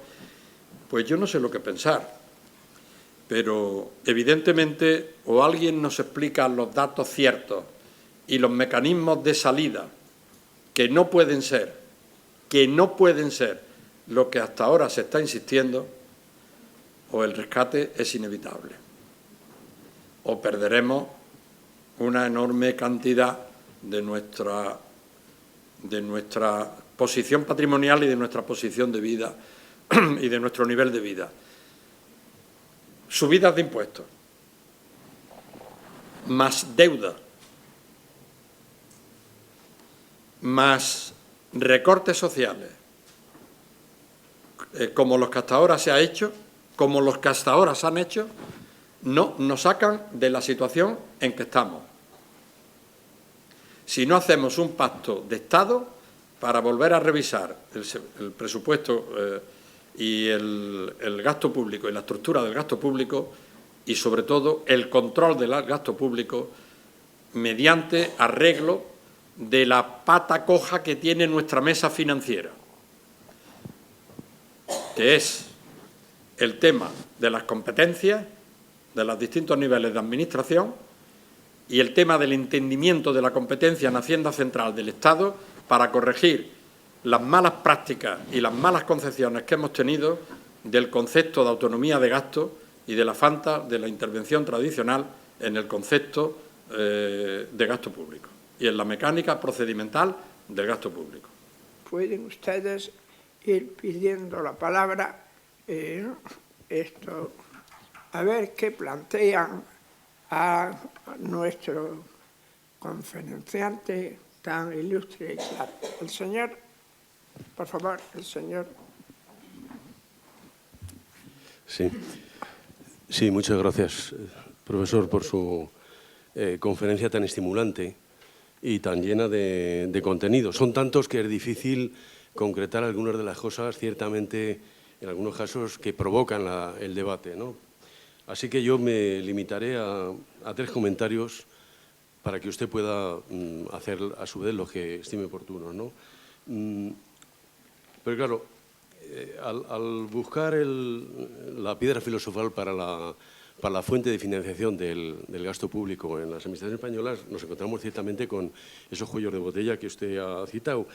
pues yo no sé lo que pensar. Pero, evidentemente, o alguien nos explica los datos ciertos y los mecanismos de salida que no pueden ser lo que hasta ahora se está insistiendo, o el rescate es inevitable. O perderemos una enorme cantidad de nuestra posición patrimonial y de nuestra posición de vida y de nuestro nivel de vida. Subidas de impuestos, más deuda, más recortes sociales, como los que hasta ahora se ha hecho, como los que hasta ahora se han hecho, no nos sacan de la situación en que estamos. Si no hacemos un pacto de Estado para volver a revisar el presupuesto y el gasto público y la estructura del gasto público y, sobre todo, el control del gasto público mediante arreglo de la pata coja que tiene nuestra mesa financiera, que es el tema de las competencias de los distintos niveles de administración y el tema del entendimiento de la competencia en Hacienda Central del Estado para corregir las malas prácticas y las malas concepciones que hemos tenido del concepto de autonomía de gasto y de la falta de la intervención tradicional en el concepto de gasto público y en la mecánica procedimental del gasto público. Pueden ustedes ir pidiendo la palabra, a ver qué plantean a nuestro conferenciante tan ilustre y claro. El señor, por favor, el señor. Sí, muchas gracias, profesor, por su conferencia tan estimulante y tan llena de contenido. Son tantos que es difícil concretar algunas de las cosas, ciertamente, en algunos casos, que provocan el debate, ¿no? Así que yo me limitaré a 3 comentarios para que usted pueda hacer a su vez lo que estime oportuno, ¿no? Pero claro, al buscar la piedra filosofal para la fuente de financiación del gasto público en las administraciones españolas, nos encontramos ciertamente con esos cuellos de botella que usted ha citado.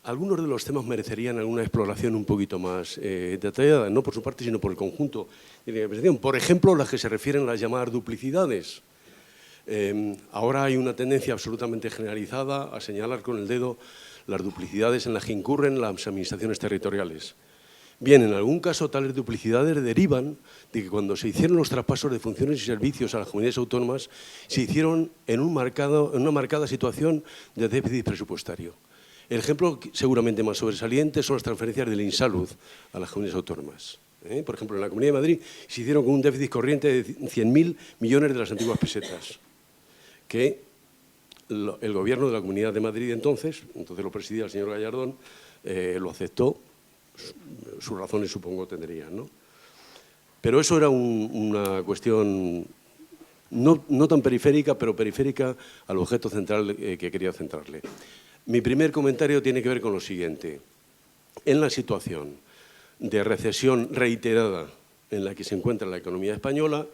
Algunos de los temas merecerían alguna exploración un poquito más detallada, no por su parte, sino por el conjunto de la investigación. Por ejemplo, las que se refieren a las llamadas duplicidades. Ahora hay una tendencia absolutamente generalizada a señalar con el dedo las duplicidades en las que incurren las administraciones territoriales. Bien, en algún caso tales duplicidades derivan de que cuando se hicieron los traspasos de funciones y servicios a las comunidades autónomas se hicieron en una marcada situación de déficit presupuestario. El ejemplo seguramente más sobresaliente son las transferencias del INSalud a las comunidades autónomas. Por ejemplo, en la Comunidad de Madrid se hicieron con un déficit corriente de 100.000 millones de las antiguas pesetas, que el Gobierno de la Comunidad de Madrid entonces lo presidía el señor Gallardón, lo aceptó, sus razones supongo tendrían, ¿no? Pero eso era una cuestión no tan periférica, pero periférica al objeto central que quería centrarle. Mi primer comentario tiene que ver con lo siguiente. En la situación de recesión reiterada en la que se encuentra la economía española,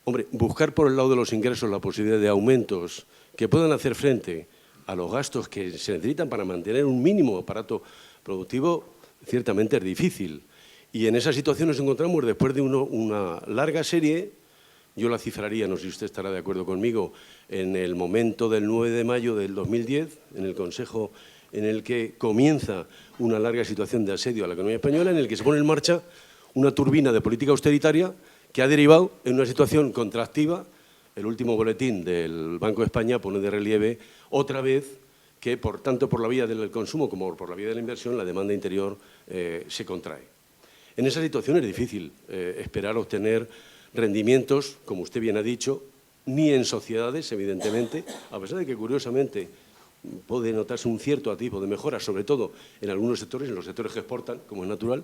hombre, buscar por el lado de los ingresos la posibilidad de aumentos que puedan hacer frente a los gastos que se necesitan para mantener un mínimo aparato productivo, ciertamente es difícil. Y en esa situación nos encontramos después de una larga serie, yo la cifraría, no sé si usted estará de acuerdo conmigo, en el momento del 9 de mayo del 2010, en el Consejo en el que comienza una larga situación de asedio a la economía española, en el que se pone en marcha una turbina de política austeritaria que ha derivado en una situación contractiva. El último boletín del Banco de España pone de relieve otra vez que, tanto por la vía del consumo como por la vía de la inversión, la demanda interior se contrae. En esa situación es difícil esperar obtener rendimientos, como usted bien ha dicho, ni en sociedades, evidentemente, a pesar de que, curiosamente, puede notarse un cierto tipo de mejora, sobre todo en algunos sectores, en los sectores que exportan, como es natural,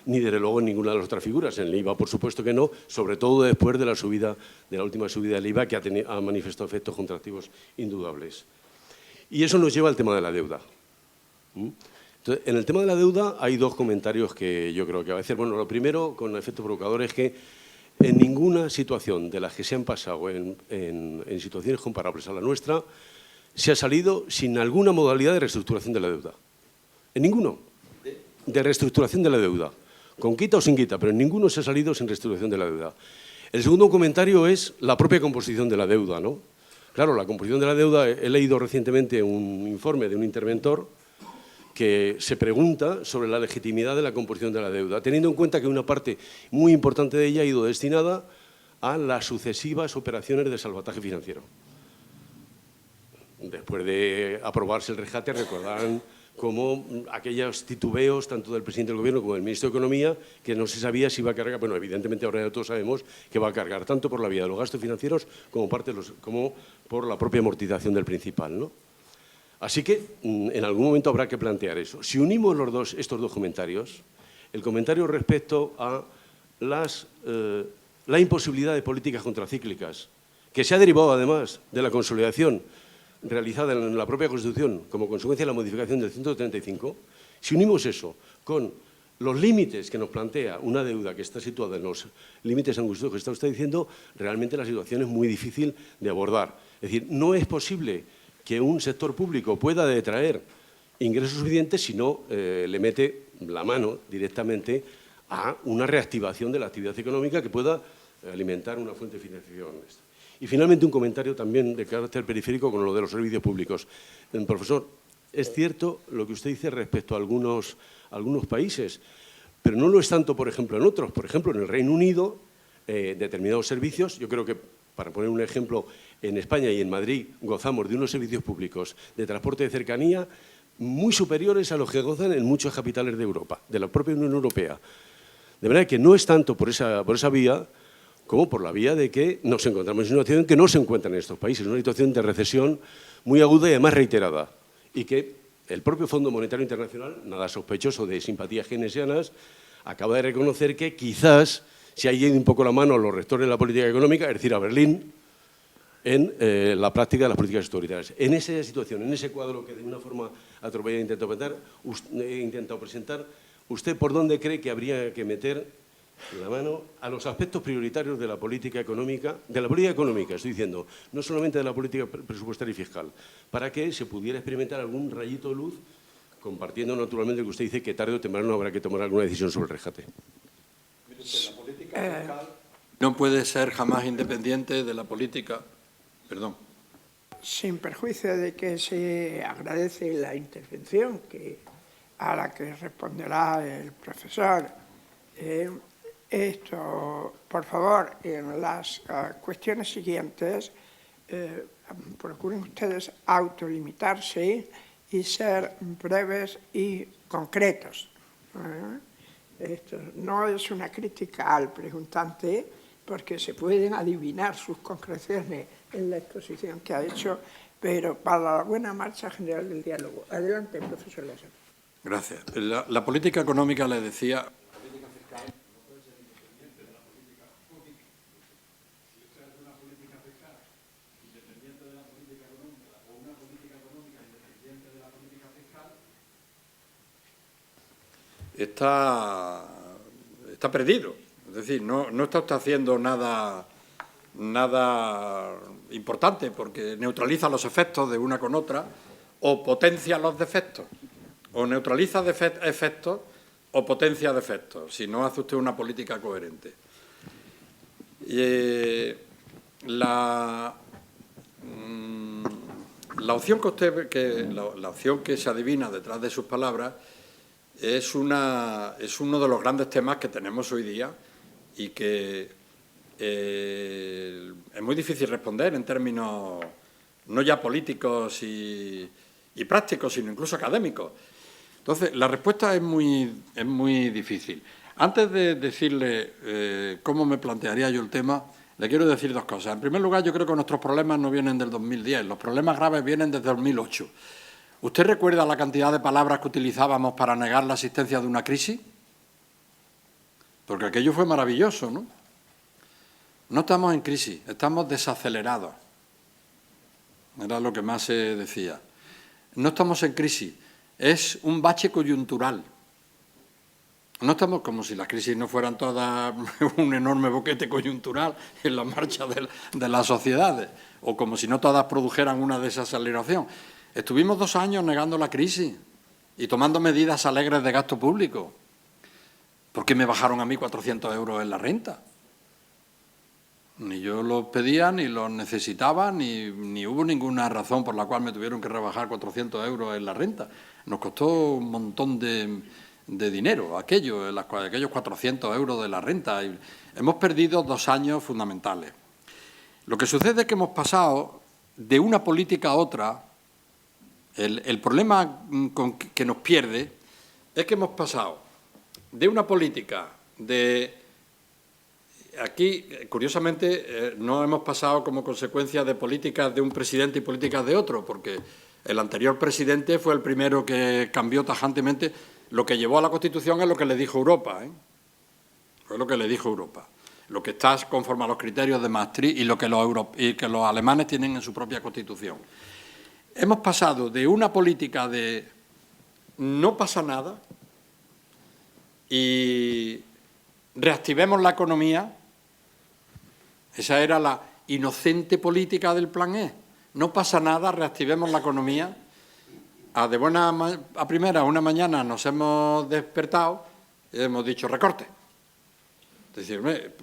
ni desde luego en ninguna de las otras figuras. En el IVA, por supuesto que no, sobre todo después de la última subida del IVA, que ha manifestado efectos contractivos indudables. Y eso nos lleva al tema de la deuda. Entonces, en el tema de la deuda hay dos comentarios que yo creo que va a hacer. Bueno, lo primero, con efecto provocador, es que en ninguna situación de las que se han pasado en situaciones comparables a la nuestra se ha salido sin alguna modalidad de reestructuración de la deuda. En ninguno. De reestructuración de la deuda. Con quita o sin quita, pero en ninguno se ha salido sin reestructuración de la deuda. El segundo comentario es la propia composición de la deuda, ¿no? Claro, la composición de la deuda, he leído recientemente un informe de un interventor que se pregunta sobre la legitimidad de la composición de la deuda, teniendo en cuenta que una parte muy importante de ella ha ido destinada a las sucesivas operaciones de salvataje financiero. Después de aprobarse el rescate, recordarán como aquellos titubeos, tanto del presidente del Gobierno como del ministro de Economía, que no se sabía si iba a cargar. Bueno, evidentemente ahora ya todos sabemos que va a cargar, tanto por la vía de los gastos financieros como por la propia amortización del principal, ¿no? Así que en algún momento habrá que plantear eso. Si unimos estos dos comentarios, el comentario respecto a la imposibilidad de políticas contracíclicas, que se ha derivado además de la consolidación realizada en la propia Constitución como consecuencia de la modificación del 135, si unimos eso con los límites que nos plantea una deuda que está situada en los límites angustiosos que está usted diciendo, realmente la situación es muy difícil de abordar. Es decir, no es posible que un sector público pueda detraer ingresos suficientes si no le mete la mano directamente a una reactivación de la actividad económica que pueda alimentar una fuente de financiación. Y finalmente un comentario también de carácter periférico con lo de los servicios públicos. Profesor, es cierto lo que usted dice respecto a algunos países, pero no lo es tanto, por ejemplo, en otros. Por ejemplo, en el Reino Unido, determinados servicios, yo creo que, para poner un ejemplo, en España y en Madrid gozamos de unos servicios públicos de transporte de cercanía muy superiores a los que gozan en muchas capitales de Europa, de la propia Unión Europea. De manera que no es tanto por esa vía como por la vía de que nos encontramos en una situación que no se encuentra en estos países, una situación de recesión muy aguda y además reiterada, y que el propio Fondo Monetario Internacional, nada sospechoso de simpatías keynesianas, acaba de reconocer que quizás se ha ido un poco la mano a los rectores de la política económica, es decir, a Berlín, en la práctica de las políticas autoritarias. En esa situación, en ese cuadro que de una forma atropellada he intentado presentar, ¿usted por dónde cree que habría que meter la mano a los aspectos prioritarios de la política económica, estoy diciendo, no solamente de la política presupuestaria y fiscal, para que se pudiera experimentar algún rayito de luz, compartiendo naturalmente lo que usted dice, que tarde o temprano habrá que tomar alguna decisión sobre el rescate? La política fiscal no puede ser jamás independiente de la política. Perdón. Sin perjuicio de que se agradece la intervención a la que responderá el profesor, por favor, en las cuestiones siguientes, procuren ustedes autolimitarse y ser breves y concretos. Esto no es una crítica al preguntante, porque se pueden adivinar sus concreciones en la exposición que ha hecho, pero para la buena marcha general del diálogo. Adelante, profesor Lázaro. Gracias. La política económica, le decía... Está perdido. Es decir, no está usted haciendo nada importante, porque neutraliza los efectos de una con otra, o potencia los defectos, o neutraliza efectos o potencia defectos, si no hace usted una política coherente. La opción la opción que se adivina detrás de sus palabras es uno de los grandes temas que tenemos hoy día y que es muy difícil responder en términos no ya políticos y prácticos, sino incluso académicos. Entonces, la respuesta es muy difícil. Antes de decirle cómo me plantearía yo el tema, le quiero decir dos cosas. En primer lugar, yo creo que nuestros problemas no vienen del 2010, los problemas graves vienen desde 2008. ¿Usted recuerda la cantidad de palabras que utilizábamos para negar la existencia de una crisis? Porque aquello fue maravilloso, ¿no? No estamos en crisis, estamos desacelerados. Era lo que más se decía. No estamos en crisis, es un bache coyuntural. No estamos como si las crisis no fueran todas un enorme boquete coyuntural en la marcha de las sociedades, o como si no todas produjeran una desaceleración. Estuvimos 2 años negando la crisis y tomando medidas alegres de gasto público. ¿Por qué me bajaron a mí 400 euros en la renta? Ni yo los pedía, ni los necesitaba, ni hubo ninguna razón por la cual me tuvieron que rebajar 400 euros en la renta. Nos costó un montón de dinero aquellos 400 euros de la renta. Y hemos perdido 2 años fundamentales. Lo que sucede es que hemos pasado de una política a otra. El problema que nos pierde es que hemos pasado de una política de... Aquí, curiosamente, no hemos pasado como consecuencia de políticas de un presidente y políticas de otro, porque el anterior presidente fue el primero que cambió tajantemente. Lo que llevó a la Constitución es lo que le dijo Europa, ¿eh? Fue lo que le dijo Europa. Lo que está conforme a los criterios de Maastricht y que los alemanes tienen en su propia Constitución. Hemos pasado de una política de no pasa nada y reactivemos la economía. Esa era la inocente política del plan E. No pasa nada, reactivemos la economía. De buena a primera, una mañana nos hemos despertado y hemos dicho recorte. Es decir,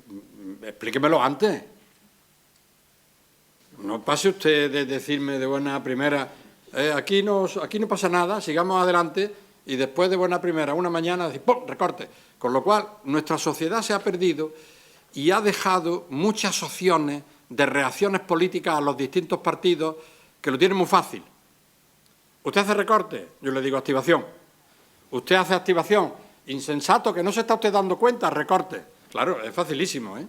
explíquemelo antes. No pase usted de decirme de buena primera, aquí no pasa nada, sigamos adelante, y después de buena primera, una mañana, decir ¡pum!, recorte. Con lo cual, nuestra sociedad se ha perdido y ha dejado muchas opciones de reacciones políticas a los distintos partidos que lo tienen muy fácil. ¿Usted hace recorte? Yo le digo activación. ¿Usted hace activación? Insensato, que no se está usted dando cuenta, recorte. Claro, es facilísimo, ¿eh?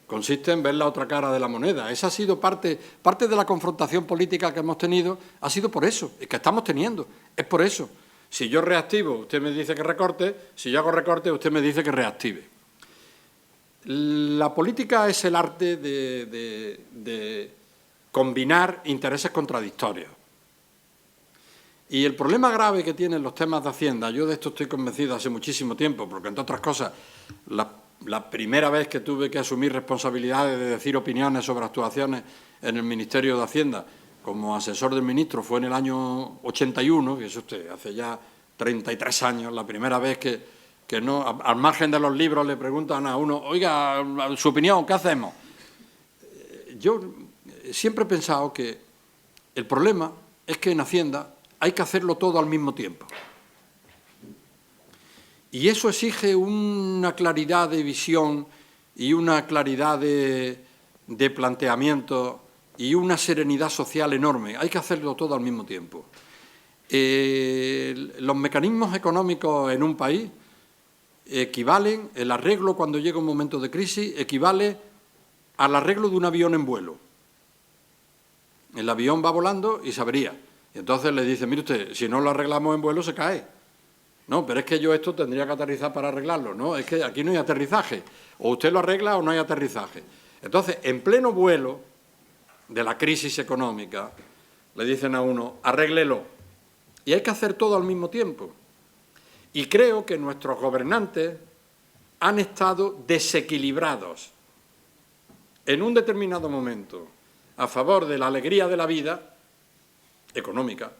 Consiste en ver la otra cara de la moneda. Esa ha sido parte de la confrontación política que hemos tenido, ha sido por eso, y que estamos teniendo, es por eso. Si yo reactivo, usted me dice que recorte, si yo hago recorte, usted me dice que reactive. La política es el arte de combinar intereses contradictorios. Y el problema grave que tienen los temas de Hacienda, yo de esto estoy convencido hace muchísimo tiempo, porque entre otras cosas, la primera vez que tuve que asumir responsabilidades de decir opiniones sobre actuaciones en el Ministerio de Hacienda como asesor del ministro fue en el año 81, que eso usted, hace ya 33 años, la primera vez que no, al margen de los libros le preguntan a uno, oiga, su opinión, ¿qué hacemos? Yo siempre he pensado que el problema es que en Hacienda hay que hacerlo todo al mismo tiempo. Y eso exige una claridad de visión y una claridad de planteamiento y una serenidad social enorme. Hay que hacerlo todo al mismo tiempo. Los mecanismos económicos en un país equivalen, el arreglo cuando llega un momento de crisis, equivale al arreglo de un avión en vuelo. El avión va volando y se avería. Y entonces le dice, mire usted, si no lo arreglamos en vuelo se cae. No, pero es que yo esto tendría que aterrizar para arreglarlo. No, es que aquí no hay aterrizaje. O usted lo arregla o no hay aterrizaje. Entonces, en pleno vuelo de la crisis económica, le dicen a uno, arréglelo. Y hay que hacer todo al mismo tiempo. Y creo que nuestros gobernantes han estado desequilibrados en un determinado momento a favor de la alegría de la vida económica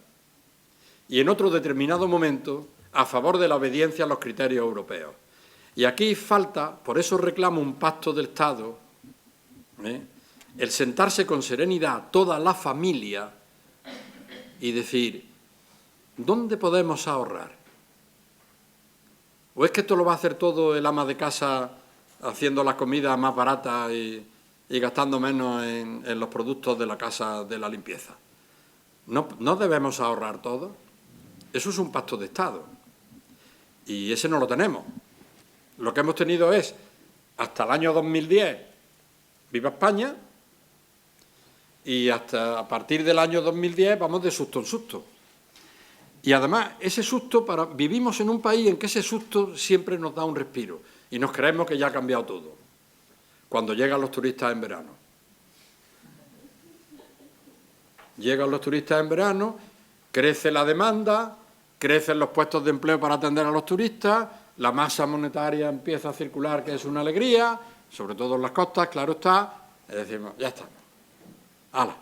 y en otro determinado momento a favor de la obediencia a los criterios europeos. Y aquí falta, por eso reclamo un pacto del Estado, el sentarse con serenidad toda la familia y decir, ¿dónde podemos ahorrar? ¿O es que esto lo va a hacer todo el ama de casa haciendo la comida más barata y gastando menos en los productos de la casa de la limpieza? ¿No debemos ahorrar todo? Eso es un pacto de Estado. Y ese no lo tenemos. Lo que hemos tenido es, hasta el año 2010, viva España, y hasta a partir del año 2010 vamos de susto en susto. Y además, ese susto, vivimos en un país en que ese susto siempre nos da un respiro y nos creemos que ya ha cambiado todo, cuando llegan los turistas en verano. Llegan los turistas en verano, crece la demanda, crecen los puestos de empleo para atender a los turistas, la masa monetaria empieza a circular, que es una alegría, sobre todo en las costas, claro está, y decimos, ya está, hala,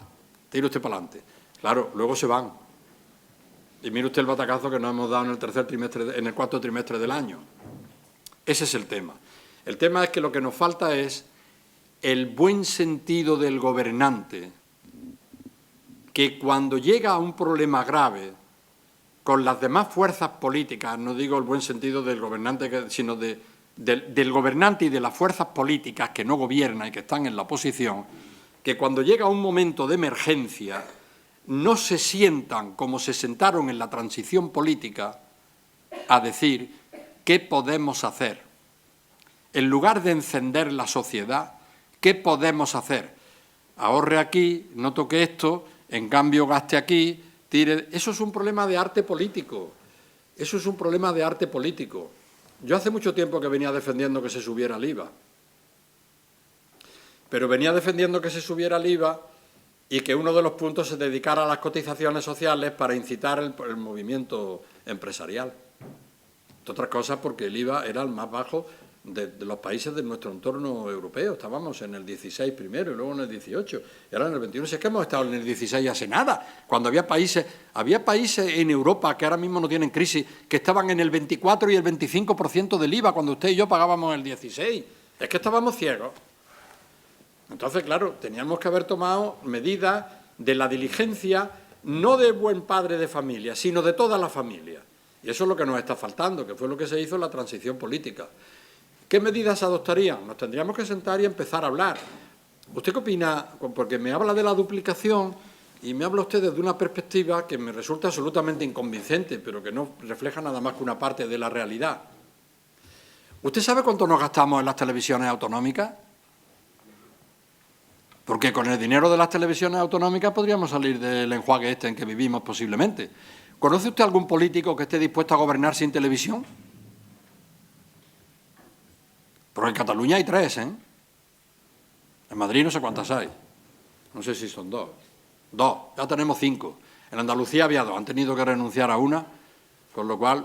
tire usted para adelante. Claro, luego se van. Y mire usted el batacazo que nos hemos dado en el cuarto trimestre del año. Ese es el tema. El tema es que lo que nos falta es el buen sentido del gobernante, que cuando llega a un problema grave, con las demás fuerzas políticas, no digo el buen sentido del gobernante, sino del gobernante y de las fuerzas políticas que no gobiernan y que están en la oposición, que cuando llega un momento de emergencia no se sientan como se sentaron en la transición política a decir ¿qué podemos hacer? En lugar de encender la sociedad, ¿qué podemos hacer? Ahorre aquí, no toque esto, en cambio gaste aquí, tire. Eso es un problema de arte político. Eso es un problema de arte político. Yo hace mucho tiempo que venía defendiendo que se subiera el IVA. Pero venía defendiendo que se subiera el IVA y que uno de los puntos se dedicara a las cotizaciones sociales para incitar el movimiento empresarial. Entre otras cosas porque el IVA era el más bajo de los países de nuestro entorno europeo. Estábamos en el 16 primero y luego en el 18, y ahora en el 21. Si es que hemos estado en el 16 hace nada, cuando había países en Europa que ahora mismo no tienen crisis, que estaban en el 24 y el 25% del IVA, cuando usted y yo pagábamos el 16. Es que estábamos ciegos. Entonces, claro, teníamos que haber tomado medidas de la diligencia, no de buen padre de familia, sino de toda la familia. Y eso es lo que nos está faltando, que fue lo que se hizo en la transición política. ¿Qué medidas se adoptarían? Nos tendríamos que sentar y empezar a hablar. ¿Usted qué opina? Porque me habla de la duplicación y me habla usted desde una perspectiva que me resulta absolutamente inconvincente, pero que no refleja nada más que una parte de la realidad. ¿Usted sabe cuánto nos gastamos en las televisiones autonómicas? Porque con el dinero de las televisiones autonómicas podríamos salir del enjuague este en que vivimos posiblemente. ¿Conoce usted algún político que esté dispuesto a gobernar sin televisión? Porque en Cataluña hay 3, ¿eh? En Madrid no sé cuántas hay. No sé si son 2. 2, ya tenemos 5. En Andalucía había 2, han tenido que renunciar a una, con lo cual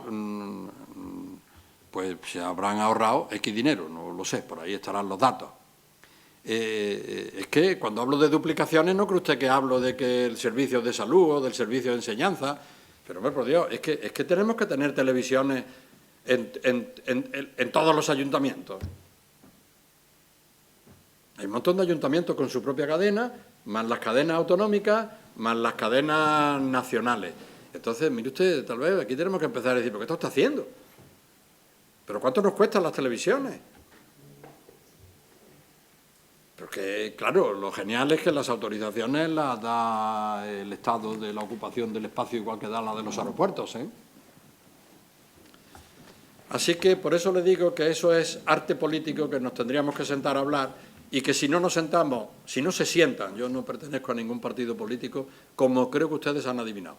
pues se habrán ahorrado X dinero, no lo sé, por ahí estarán los datos. Es que cuando hablo de duplicaciones no cree usted que hablo de que el servicio de salud o del servicio de enseñanza, pero por Dios, es que tenemos que tener televisiones en todos los ayuntamientos. Hay un montón de ayuntamientos con su propia cadena, más las cadenas autonómicas, más las cadenas nacionales. Entonces, mire usted, tal vez aquí tenemos que empezar a decir, ¿pero qué esto está haciendo? ¿Pero cuánto nos cuestan las televisiones? Porque, claro, lo genial es que las autorizaciones las da el Estado de la ocupación del espacio, igual que da la de los aeropuertos, ¿eh? Así que por eso le digo que eso es arte político, que nos tendríamos que sentar a hablar y que si no nos sentamos, si no se sientan, yo no pertenezco a ningún partido político, como creo que ustedes han adivinado,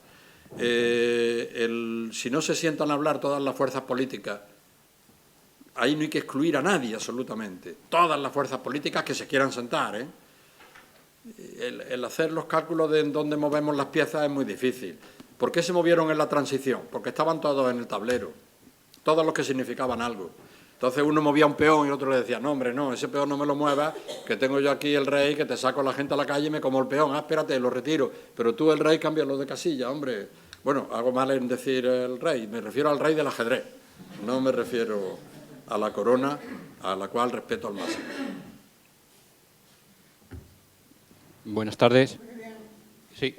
si no se sientan a hablar todas las fuerzas políticas, ahí no hay que excluir a nadie absolutamente, todas las fuerzas políticas que se quieran sentar, ¿eh? El hacer los cálculos de en dónde movemos las piezas es muy difícil. ¿Por qué se movieron en la transición? Porque estaban todos en el tablero, todos los que significaban algo. Entonces uno movía un peón y el otro le decía, no, hombre, no, ese peón no me lo muevas, que tengo yo aquí el rey, que te saco a la gente a la calle y me como el peón. Ah, espérate, lo retiro. Pero tú, el rey, cámbialo de casilla, hombre. Bueno, hago mal en decir el rey, me refiero al rey del ajedrez. No me refiero a la corona, a la cual respeto al máximo. Buenas tardes. Sí.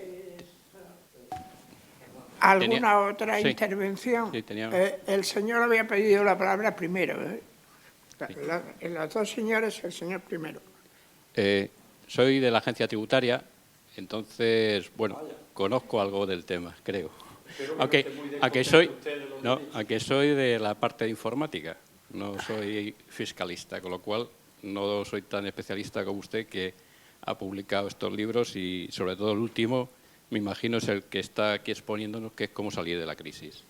¿Alguna otra intervención? Sí, tenía. El señor había pedido la palabra primero. En los dos señores, el señor primero. Soy de la agencia tributaria, entonces, bueno, conozco algo del tema, creo. Aunque soy de la parte de informática. no soy fiscalista, con lo cual no soy tan especialista como usted, que ha publicado estos libros y, sobre todo, el último, me imagino, es el que está aquí exponiéndonos, que es cómo salir de la crisis.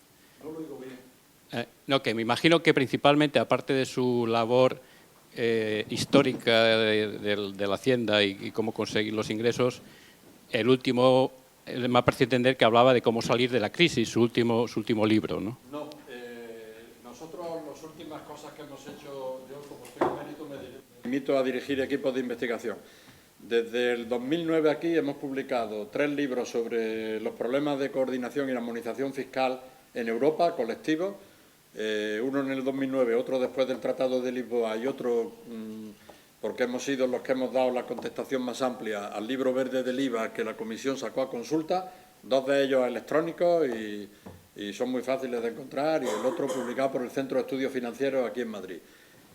No lo digo bien. No, que me imagino que principalmente, aparte de su labor histórica de la Hacienda y cómo conseguir los ingresos, el último, me ha parecido entender que hablaba de cómo salir de la crisis, su último libro, ¿no? No, nosotros las últimas cosas que hemos hecho, yo como estoy en mérito me limito a dirigir equipos de investigación. Desde el 2009 aquí hemos publicado 3 libros sobre los problemas de coordinación y armonización fiscal en Europa, colectivos, uno en el 2009, otro después del Tratado de Lisboa y otro porque hemos sido los que hemos dado la contestación más amplia al libro verde del IVA que la Comisión sacó a consulta, 2 de ellos electrónicos y son muy fáciles de encontrar, y el otro publicado por el Centro de Estudios Financieros aquí en Madrid.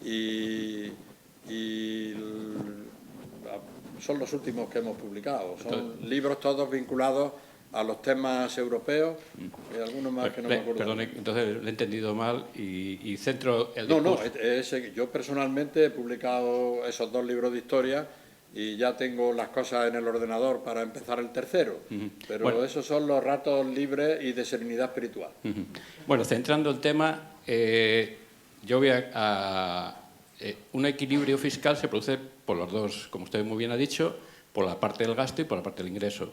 Y son los últimos que hemos publicado, son libros todos vinculados a los temas europeos y algunos más que no me acuerdo. Perdón, entonces lo he entendido mal y centro el No, discurso. yo personalmente he publicado esos 2 libros de historia y ya tengo las cosas en el ordenador para empezar el tercero, pero bueno, esos son los ratos libres y de serenidad espiritual. Bueno, centrando el tema, yo voy un equilibrio fiscal se produce por los dos, como usted muy bien ha dicho, por la parte del gasto y por la parte del ingreso.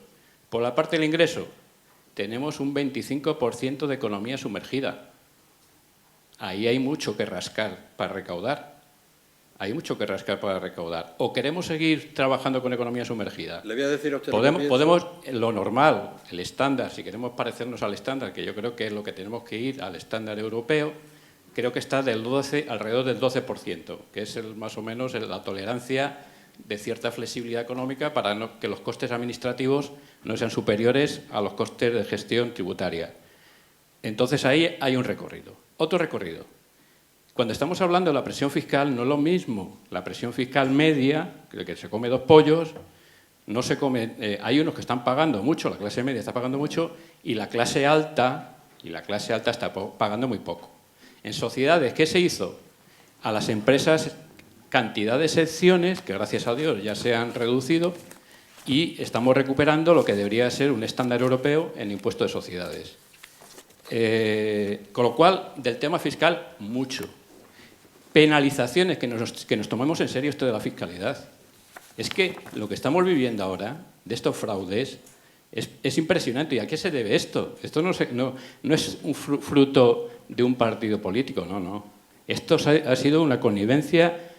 Por la parte del ingreso, tenemos un 25% de economía sumergida. Ahí hay mucho que rascar para recaudar. Hay mucho que rascar para recaudar. ¿O queremos seguir trabajando con economía sumergida? Le voy a decir a usted podemos lo normal, el estándar, si queremos parecernos al estándar, que yo creo que es lo que tenemos que ir al estándar europeo, creo que está alrededor del 12%, que es más o menos la tolerancia de cierta flexibilidad económica para que los costes administrativos no sean superiores a los costes de gestión tributaria. Entonces ahí hay un recorrido. Otro recorrido. Cuando estamos hablando de la presión fiscal, no es lo mismo la presión fiscal media, que se come 2 pollos, no se come, hay unos que están pagando mucho, la clase media está pagando mucho, y la clase alta está pagando muy poco. En sociedades, ¿qué se hizo? A las empresas cantidad de excepciones, que gracias a Dios ya se han reducido, y estamos recuperando lo que debería ser un estándar europeo en impuesto de sociedades. Con lo cual, del tema fiscal, mucho. Penalizaciones, que nos tomemos en serio esto de la fiscalidad. Es que lo que estamos viviendo ahora, de estos fraudes, es impresionante. ¿Y a qué se debe esto? Esto no es un fruto de un partido político, no. Esto ha sido una connivencia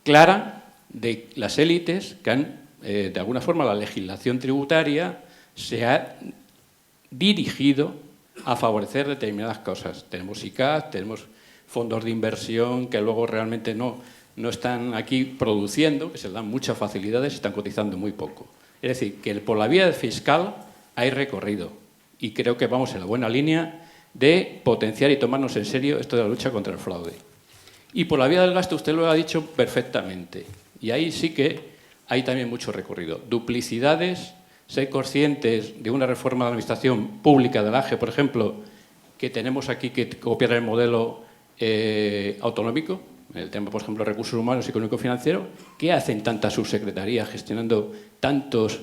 clara de las élites que han, de alguna forma, la legislación tributaria se ha dirigido a favorecer determinadas cosas. Tenemos ICAT, tenemos fondos de inversión que luego realmente no están aquí produciendo, que se les dan muchas facilidades y están cotizando muy poco. Es decir, que por la vía fiscal hay recorrido y creo que vamos en la buena línea de potenciar y tomarnos en serio esto de la lucha contra el fraude. Y por la vía del gasto usted lo ha dicho perfectamente y ahí sí que hay también mucho recorrido. Duplicidades, ser conscientes de una reforma de la administración pública del AGE, por ejemplo, que tenemos aquí que copiar el modelo autonómico, el tema, por ejemplo, recursos humanos y económico-financiero. ¿Qué hacen tantas subsecretarías gestionando tantos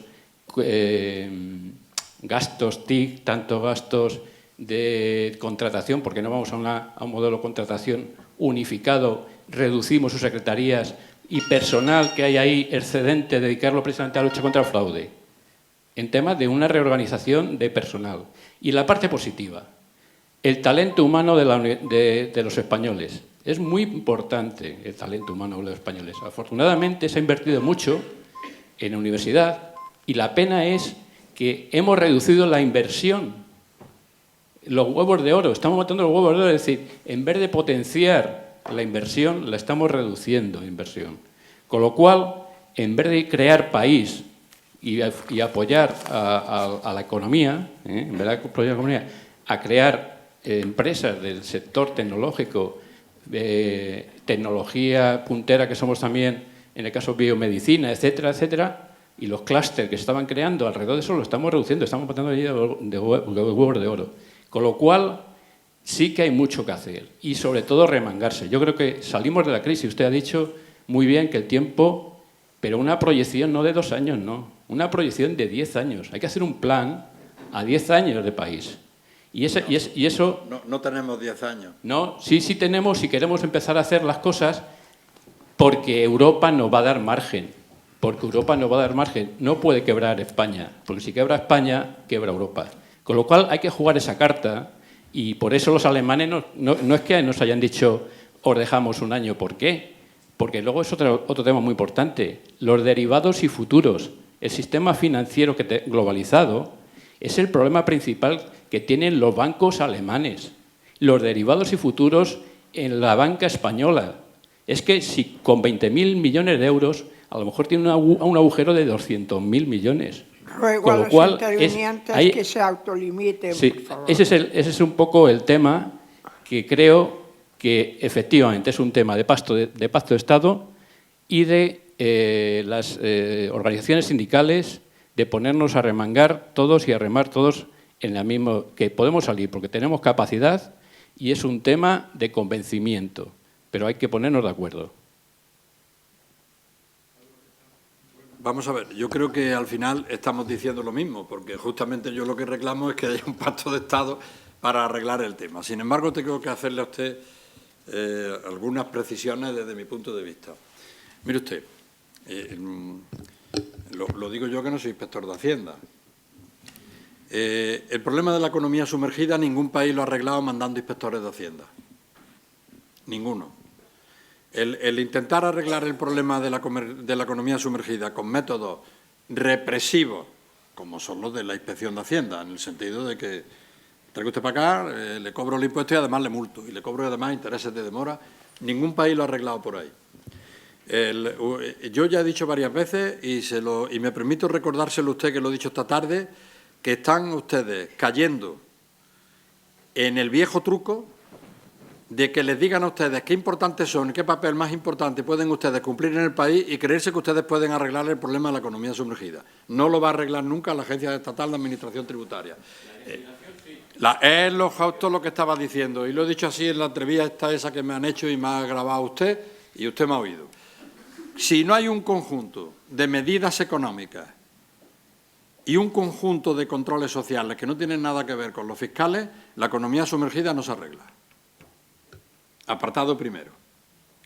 gastos TIC, tantos gastos de contratación? ¿Por qué no vamos a un modelo de contratación unificado, reducimos sus secretarías y personal que hay ahí excedente, dedicarlo precisamente a la lucha contra el fraude? En temas de una reorganización de personal. Y la parte positiva, el talento humano de los españoles. Es muy importante el talento humano de los españoles. Afortunadamente se ha invertido mucho en la universidad y la pena es que hemos reducido la inversión. Los huevos de oro, estamos matando los huevos de oro, es decir, en vez de potenciar la inversión, la estamos reduciendo la inversión. Con lo cual, en vez de crear país y apoyar a la economía, en vez de apoyar a la economía, a crear empresas del sector tecnológico, tecnología puntera que somos también, en el caso biomedicina, etcétera, etcétera, y los clústeres que se estaban creando alrededor de eso lo estamos reduciendo, estamos matando de huevos de oro. Con lo cual, sí que hay mucho que hacer y sobre todo remangarse. Yo creo que salimos de la crisis. Usted ha dicho muy bien que el tiempo, pero una proyección no de 2 años, no, una proyección de 10 años. Hay que hacer un plan a 10 años de país. Y eso... No tenemos 10 años. No, sí tenemos, si queremos empezar a hacer las cosas, porque Europa nos va a dar margen. Porque Europa nos va a dar margen. No puede quebrar España, porque si quebra España, quebra Europa. Con lo cual hay que jugar esa carta y por eso los alemanes no es que nos hayan dicho os dejamos un año. ¿Por qué? Porque luego es otro tema muy importante. Los derivados y futuros. El sistema financiero globalizado es el problema principal que tienen los bancos alemanes. Los derivados y futuros en la banca española. Es que si con 20.000 millones de euros, a lo mejor tiene un agujero de 200.000 millones. Ruego Con a lo los cual, intervinientes que se autolimiten, sí, por favor. ese es un poco el tema que creo que efectivamente es un tema de pacto de Estado y de las organizaciones sindicales, de ponernos a remangar todos y a remar todos en la misma, que podemos salir porque tenemos capacidad y es un tema de convencimiento, pero hay que ponernos de acuerdo. Vamos a ver, yo creo que al final estamos diciendo lo mismo, porque justamente yo lo que reclamo es que haya un pacto de Estado para arreglar el tema. Sin embargo, tengo que hacerle a usted algunas precisiones desde mi punto de vista. Mire usted, lo digo yo que no soy inspector de Hacienda. El problema de la economía sumergida ningún país lo ha arreglado mandando inspectores de Hacienda. Ninguno. El intentar arreglar el problema de la economía sumergida con métodos represivos, como son los de la Inspección de Hacienda, en el sentido de que traiga usted para acá, le cobro el impuesto y además le multo, y le cobro además intereses de demora, ningún país lo ha arreglado por ahí. Yo ya he dicho varias veces, y me permito recordárselo a usted, que lo he dicho esta tarde, que están ustedes cayendo en el viejo truco de que les digan a ustedes qué importantes son y qué papel más importante pueden ustedes cumplir en el país y creerse que ustedes pueden arreglar el problema de la economía sumergida. No lo va a arreglar nunca la Agencia Estatal de Administración Tributaria. Es justo lo que estaba diciendo, y lo he dicho así en la entrevista esa que me han hecho y me ha grabado usted, y usted me ha oído. Si no hay un conjunto de medidas económicas y un conjunto de controles sociales que no tienen nada que ver con los fiscales, la economía sumergida no se arregla. Apartado primero.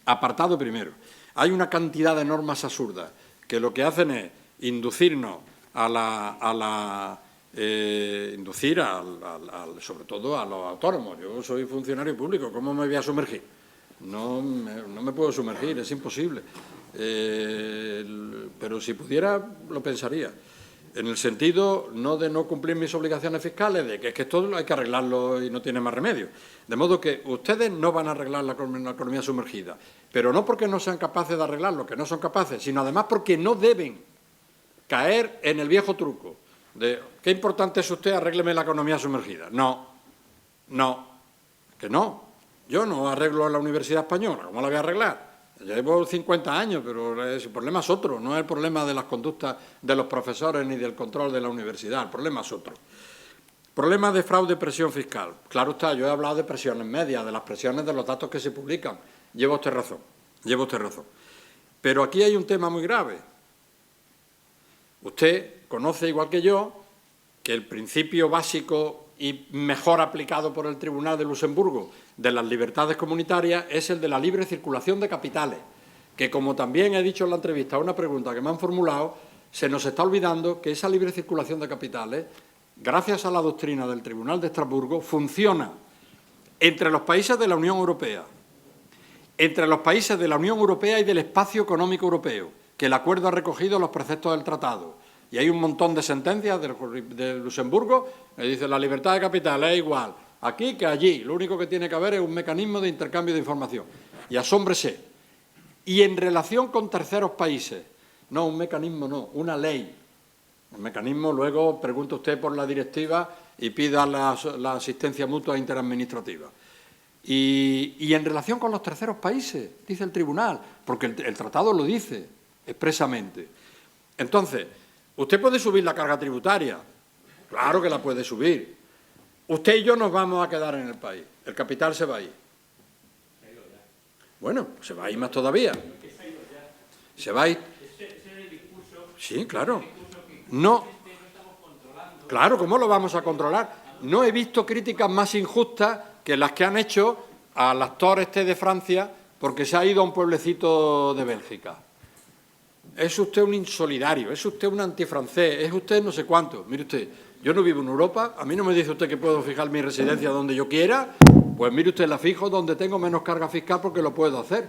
Apartado primero. Hay una cantidad de normas absurdas que lo que hacen es inducirnos sobre todo a los autónomos. Yo soy funcionario público, ¿cómo me voy a sumergir? No me puedo sumergir, es imposible. Pero si pudiera, lo pensaría. En el sentido no de no cumplir mis obligaciones fiscales, de que es que esto hay que arreglarlo y no tiene más remedio. De modo que ustedes no van a arreglar la economía sumergida, pero no porque no sean capaces de arreglarlo, que no son capaces, sino además porque no deben caer en el viejo truco de qué importante es usted, arrégleme la economía sumergida. No, que no. Yo no arreglo la Universidad Española, ¿cómo la voy a arreglar? Llevo 50 años, pero el problema es otro, no es el problema de las conductas de los profesores ni del control de la universidad, el problema es otro. Problema de fraude y presión fiscal. Claro está, yo he hablado de presiones medias, de las presiones de los datos que se publican. Lleva usted razón. Pero aquí hay un tema muy grave. Usted conoce, igual que yo, que el principio básico y mejor aplicado por el Tribunal de Luxemburgo de las libertades comunitarias es el de la libre circulación de capitales, que como también he dicho en la entrevista, una pregunta que me han formulado, se nos está olvidando que esa libre circulación de capitales, gracias a la doctrina del Tribunal de Estrasburgo, funciona entre los países de la Unión Europea, entre los países de la Unión Europea y del Espacio Económico Europeo, que el acuerdo ha recogido los preceptos del tratado. Y hay un montón de sentencias de Luxemburgo que dicen la libertad de capitales es igual aquí que allí. Lo único que tiene que haber es un mecanismo de intercambio de información. Y asómbrese. Y en relación con terceros países, no, un mecanismo no, una ley. El mecanismo, luego pregunta usted por la directiva y pida la asistencia mutua interadministrativa. Y en relación con los terceros países, dice el tribunal, porque el tratado lo dice expresamente. Entonces, usted puede subir la carga tributaria, claro que la puede subir. Usted y yo nos vamos a quedar en el país. El capital se va a ir. Bueno, se va a ir más todavía. Se va a ir. Sí, claro. No. Claro, ¿cómo lo vamos a controlar? No he visto críticas más injustas que las que han hecho al actor este de Francia porque se ha ido a un pueblecito de Bélgica. Es usted un insolidario, es usted un antifrancés, es usted no sé cuánto. Mire usted, yo no vivo en Europa, a mí no me dice usted que puedo fijar mi residencia donde yo quiera, pues mire usted, la fijo donde tengo menos carga fiscal porque lo puedo hacer.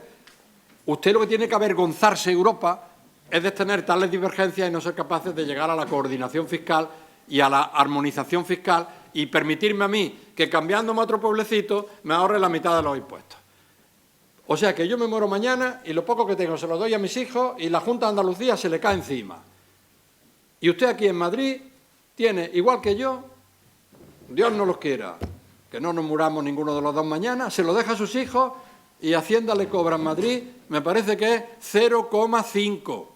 Usted lo que tiene que avergonzarse Europa es de tener tales divergencias y no ser capaces de llegar a la coordinación fiscal y a la armonización fiscal y permitirme a mí que cambiándome a otro pueblecito me ahorre la mitad de los impuestos. O sea que yo me muero mañana y lo poco que tengo se lo doy a mis hijos y la Junta de Andalucía se le cae encima. Y usted aquí en Madrid tiene, igual que yo, Dios no los quiera, que no nos muramos ninguno de los dos mañana, se lo deja a sus hijos y Hacienda le cobra en Madrid, me parece que es 0,5.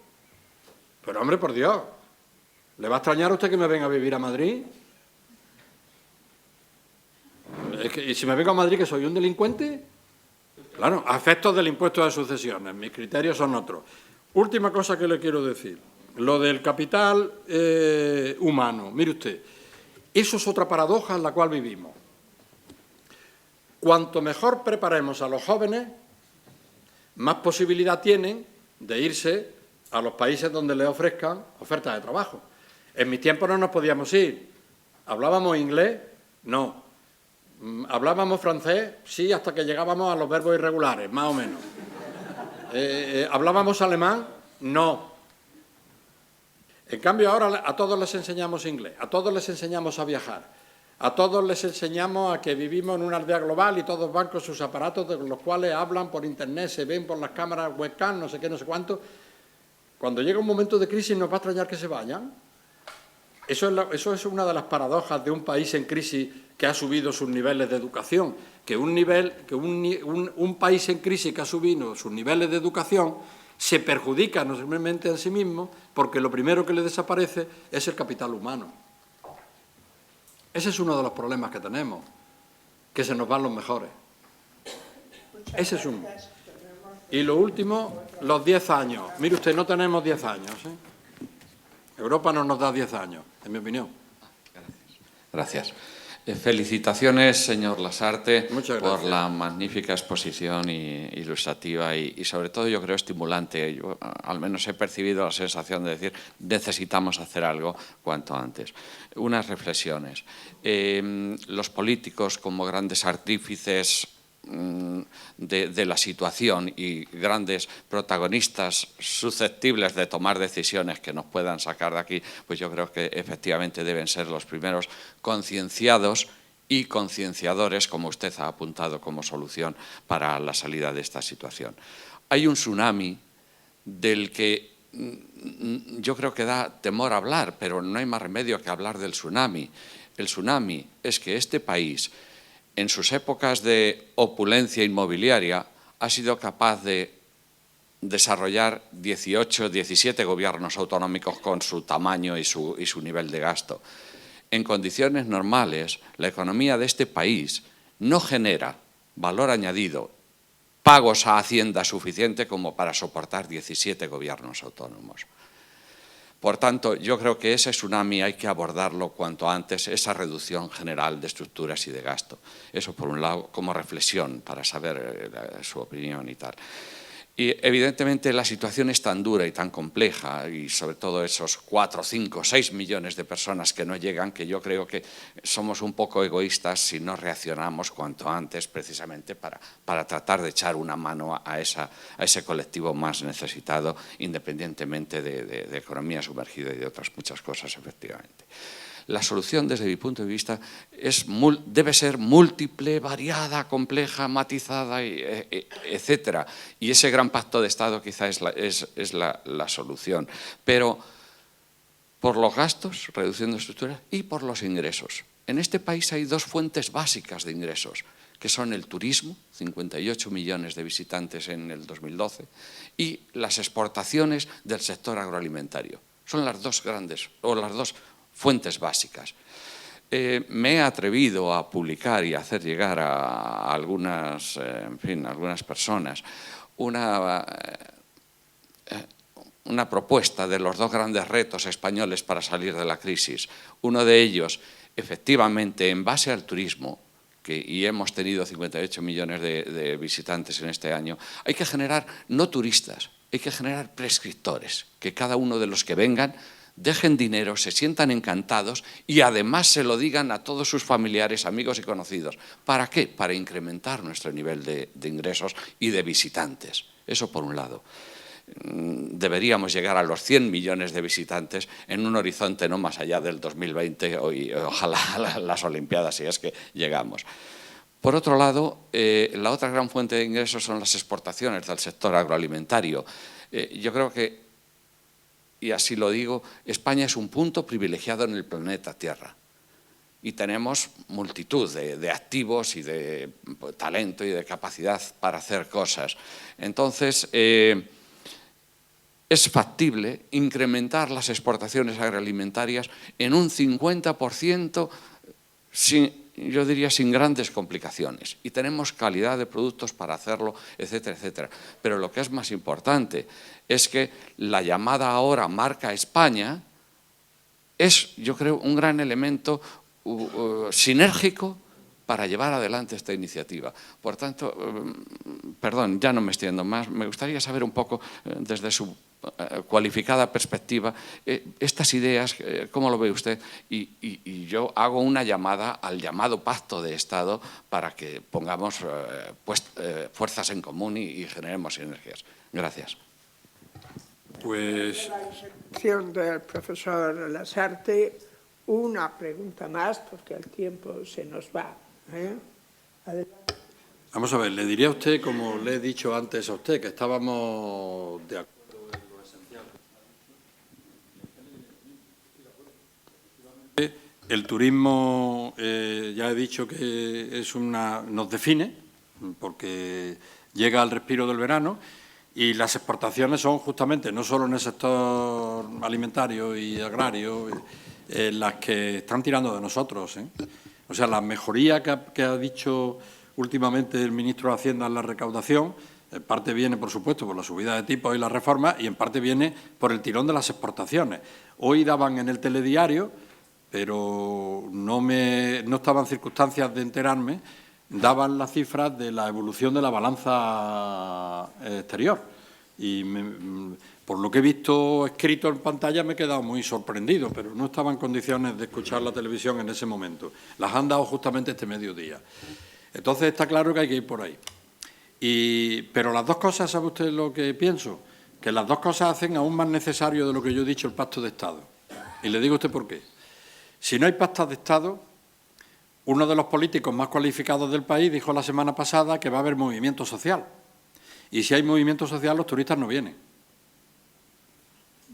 Pero hombre, por Dios, ¿le va a extrañar a usted que me venga a vivir a Madrid? ¿Y si me vengo a Madrid que soy un delincuente? Claro, a efectos del impuesto de sucesiones, mis criterios son otros. Última cosa que le quiero decir, lo del capital humano. Mire usted, eso es otra paradoja en la cual vivimos. Cuanto mejor preparemos a los jóvenes, más posibilidad tienen de irse a los países donde les ofrezcan ofertas de trabajo. En mis tiempos no nos podíamos ir. ¿Hablábamos inglés? No. ¿Hablábamos francés? Sí, hasta que llegábamos a los verbos irregulares, más o menos. ¿Hablábamos alemán? No. En cambio, ahora a todos les enseñamos inglés, a todos les enseñamos a viajar, a todos les enseñamos a que vivimos en una aldea global y todos van con sus aparatos de los cuales hablan por internet, se ven por las cámaras webcam, no sé qué, no sé cuánto. Cuando llega un momento de crisis, ¿nos va a extrañar que se vayan? Eso es una de las paradojas de un país en crisis que ha subido sus niveles de educación, que un país en crisis que ha subido sus niveles de educación se perjudica no simplemente a sí mismo porque lo primero que le desaparece es el capital humano. Ese es uno de los problemas que tenemos, que se nos van los mejores. Ese es uno. Y lo último, los 10 años. Mire usted, no tenemos 10 años, ¿eh? Europa no nos da 10 años, en mi opinión. Gracias. Felicitaciones, señor Lasarte, por la magnífica exposición ilustrativa y sobre todo, yo creo, estimulante. Yo al menos he percibido la sensación de decir necesitamos hacer algo cuanto antes. Unas reflexiones. Los políticos, como grandes artífices de la situación y grandes protagonistas susceptibles de tomar decisiones que nos puedan sacar de aquí, pues yo creo que efectivamente deben ser los primeros concienciados y concienciadores, como usted ha apuntado como solución para la salida de esta situación. Hay un tsunami del que yo creo que da temor hablar, pero no hay más remedio que hablar del tsunami. El tsunami es que este país, en sus épocas de opulencia inmobiliaria, ha sido capaz de desarrollar 18, 17 gobiernos autonómicos con su tamaño y su nivel de gasto. En condiciones normales, la economía de este país no genera valor añadido, pagos a Hacienda suficiente como para soportar 17 gobiernos autónomos. Por tanto, yo creo que ese tsunami hay que abordarlo cuanto antes, esa reducción general de estructuras y de gasto. Eso, por un lado, como reflexión para saber su opinión y tal. Y evidentemente la situación es tan dura y tan compleja y sobre todo esos 4, 5, 6 millones de personas que no llegan, que yo creo que somos un poco egoístas si no reaccionamos cuanto antes precisamente para tratar de echar una mano a ese colectivo más necesitado, independientemente de economía sumergida y de otras muchas cosas, efectivamente. La solución, desde mi punto de vista, debe ser múltiple, variada, compleja, matizada, etcétera. Y ese gran pacto de Estado quizá es la solución. Pero por los gastos, reduciendo estructuras, y por los ingresos. En este país hay dos fuentes básicas de ingresos, que son el turismo, 58 millones de visitantes en el 2012, y las exportaciones del sector agroalimentario. Son las dos grandes, o las dos fuentes básicas. me he atrevido a publicar y a hacer llegar a algunas, algunas personas una propuesta de los dos grandes retos españoles para salir de la crisis. Uno de ellos, efectivamente, en base al turismo, y hemos tenido 58 millones de visitantes en este año, hay que generar no turistas, hay que generar prescriptores, que cada uno de los que vengan dejen dinero, se sientan encantados y además se lo digan a todos sus familiares, amigos y conocidos. ¿Para qué? Para incrementar nuestro nivel de ingresos y de visitantes. Eso por un lado. Deberíamos llegar a los 100 millones de visitantes en un horizonte no más allá del 2020 y ojalá las Olimpiadas, si es que llegamos. Por otro lado, la otra gran fuente de ingresos son las exportaciones del sector agroalimentario. Yo creo que, y así lo digo, España es un punto privilegiado en el planeta Tierra. Y tenemos multitud de activos y de talento y de capacidad para hacer cosas. Entonces, es factible incrementar las exportaciones agroalimentarias en un 50% yo diría sin grandes complicaciones. Y tenemos calidad de productos para hacerlo, etcétera, etcétera. Pero lo que es más importante es que la llamada ahora marca España es, yo creo, un gran elemento sinérgico para llevar adelante esta iniciativa. Por tanto, perdón, ya no me extiendo más, me gustaría saber un poco desde su cualificada perspectiva estas ideas, ¿cómo lo ve usted? Y yo hago una llamada al llamado pacto de Estado para que pongamos fuerzas en común y generemos sinergias. Gracias. Pues la sección del profesor Lasarte, una pregunta más porque el tiempo se nos va. Adelante. vamos a ver, le diría a usted, como le he dicho antes a usted, que estábamos de acuerdo. El turismo, ya he dicho que nos define, porque llega al respiro del verano, y las exportaciones son justamente, no solo en el sector alimentario y agrario, las que están tirando de nosotros. O sea, la mejoría que ha dicho últimamente el ministro de Hacienda en la recaudación, en parte viene, por supuesto, por la subida de tipos y la reforma, y en parte viene por el tirón de las exportaciones. Hoy daban en el telediario, pero no estaba en circunstancias de enterarme, daban las cifras de la evolución de la balanza exterior. Y por lo que he visto escrito en pantalla me he quedado muy sorprendido, pero no estaba en condiciones de escuchar la televisión en ese momento. Las han dado justamente este mediodía. Entonces está claro que hay que ir por ahí. Pero las dos cosas, ¿sabe usted lo que pienso? Que las dos cosas hacen aún más necesario de lo que yo he dicho el pacto de Estado. Y le digo a usted por qué. Si no hay pactos de Estado, uno de los políticos más cualificados del país dijo la semana pasada que va a haber movimiento social. Y si hay movimiento social, los turistas no vienen.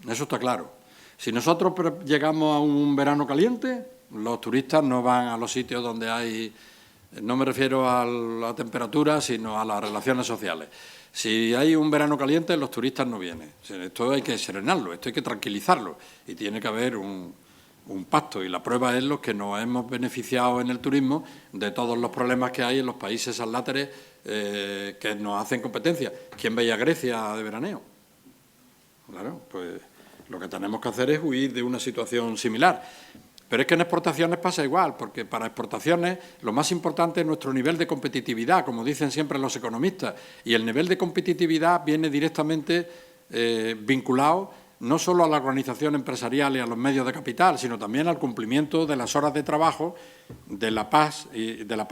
Eso está claro. Si nosotros llegamos a un verano caliente, los turistas no van a los sitios donde hay, no me refiero a la temperatura, sino a las relaciones sociales. Si hay un verano caliente, los turistas no vienen. Esto hay que serenarlo, esto hay que tranquilizarlo y tiene que haber un pacto, y la prueba es los que nos hemos beneficiado en el turismo de todos los problemas que hay en los países adláteres que nos hacen competencia. ¿Quién veía a Grecia de veraneo? Claro, pues lo que tenemos que hacer es huir de una situación similar. Pero es que en exportaciones pasa igual, porque para exportaciones lo más importante es nuestro nivel de competitividad, como dicen siempre los economistas, y el nivel de competitividad viene directamente vinculado no solo a la organización empresarial y a los medios de capital, sino también al cumplimiento de las horas de trabajo, de la paz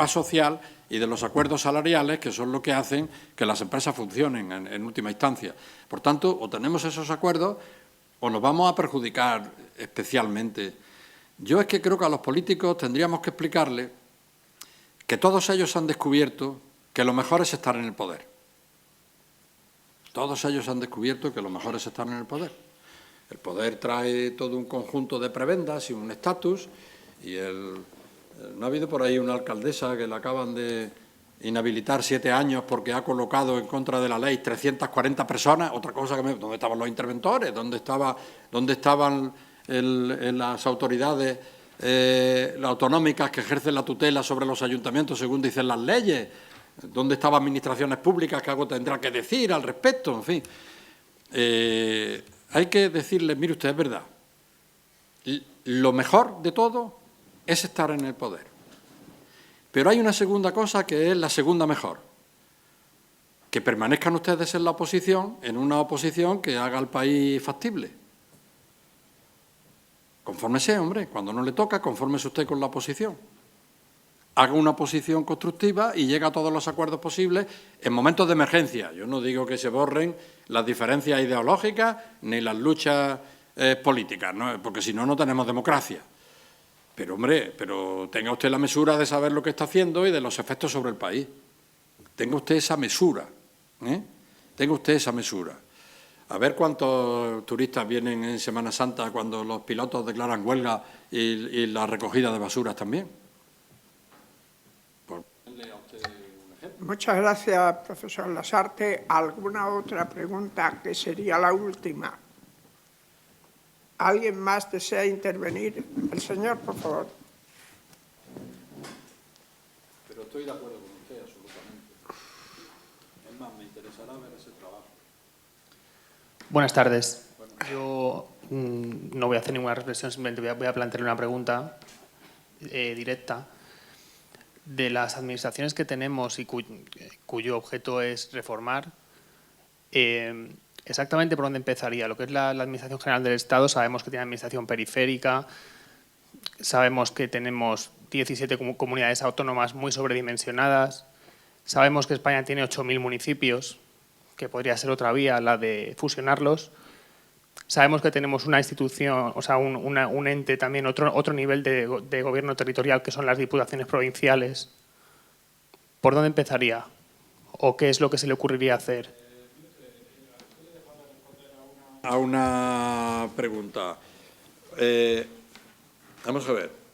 social y de los acuerdos salariales, que son lo que hacen que las empresas funcionen en última instancia. Por tanto, o tenemos esos acuerdos o nos vamos a perjudicar especialmente. Yo es que creo que a los políticos tendríamos que explicarles que todos ellos han descubierto que lo mejor es estar en el poder. Todos ellos han descubierto que lo mejor es estar en el poder. El poder trae todo un conjunto de prebendas y un estatus, y no ha habido por ahí una alcaldesa que la acaban de inhabilitar 7 años porque ha colocado en contra de la ley 340 personas. Otra cosa ¿dónde estaban los interventores? ¿Dónde estaban las autoridades autonómicas que ejercen la tutela sobre los ayuntamientos según dicen las leyes? ¿Dónde estaban administraciones públicas que algo tendrá que decir al respecto? En fin, hay que decirles, mire usted, es verdad, lo mejor de todo es estar en el poder. Pero hay una segunda cosa que es la segunda mejor, que permanezcan ustedes en la oposición, en una oposición que haga al país factible. Confórmese, hombre, cuando no le toca, confórmese usted con la oposición. Haga una oposición constructiva y llegue a todos los acuerdos posibles en momentos de emergencia. Yo no digo que se borren las diferencias ideológicas ni las luchas políticas, ¿no? Porque si no, no tenemos democracia. Pero, hombre, tenga usted la mesura de saber lo que está haciendo y de los efectos sobre el país. Tenga usted esa mesura, Tenga usted esa mesura. A ver cuántos turistas vienen en Semana Santa cuando los pilotos declaran huelga y la recogida de basuras también. Muchas gracias, profesor Lasarte. ¿Alguna otra pregunta que sería la última? ¿Alguien más desea intervenir? El señor, por favor. Pero estoy de acuerdo con usted, absolutamente. Es más, me interesará ver ese trabajo. Buenas tardes. Yo no voy a hacer ninguna reflexión, simplemente voy a plantearle una pregunta directa. De las administraciones que tenemos y cuyo objeto es reformar, exactamente por dónde empezaría. Lo que es la Administración General del Estado, sabemos que tiene administración periférica, sabemos que tenemos 17 comunidades autónomas muy sobredimensionadas, sabemos que España tiene 8.000 municipios, que podría ser otra vía, la de fusionarlos. Sabemos que tenemos una institución, o sea, un ente también, otro nivel de gobierno territorial, que son las diputaciones provinciales. ¿Por dónde empezaría? ¿O qué es lo que se le ocurriría hacer? A una pregunta. Vamos a ver.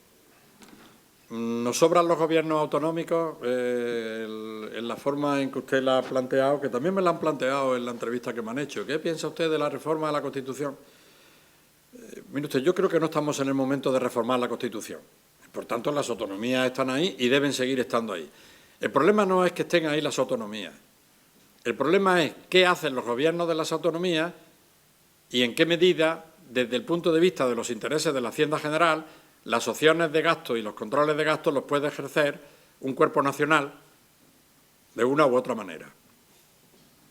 Nos sobran los gobiernos autonómicos en la forma en que usted la ha planteado, que también me la han planteado en la entrevista que me han hecho. ¿Qué piensa usted de la reforma de la Constitución? Mire usted, yo creo que no estamos en el momento de reformar la Constitución. Por tanto, las autonomías están ahí y deben seguir estando ahí. El problema no es que estén ahí las autonomías. El problema es qué hacen los gobiernos de las autonomías y en qué medida, desde el punto de vista de los intereses de la Hacienda General, las opciones de gasto y los controles de gasto los puede ejercer un cuerpo nacional de una u otra manera.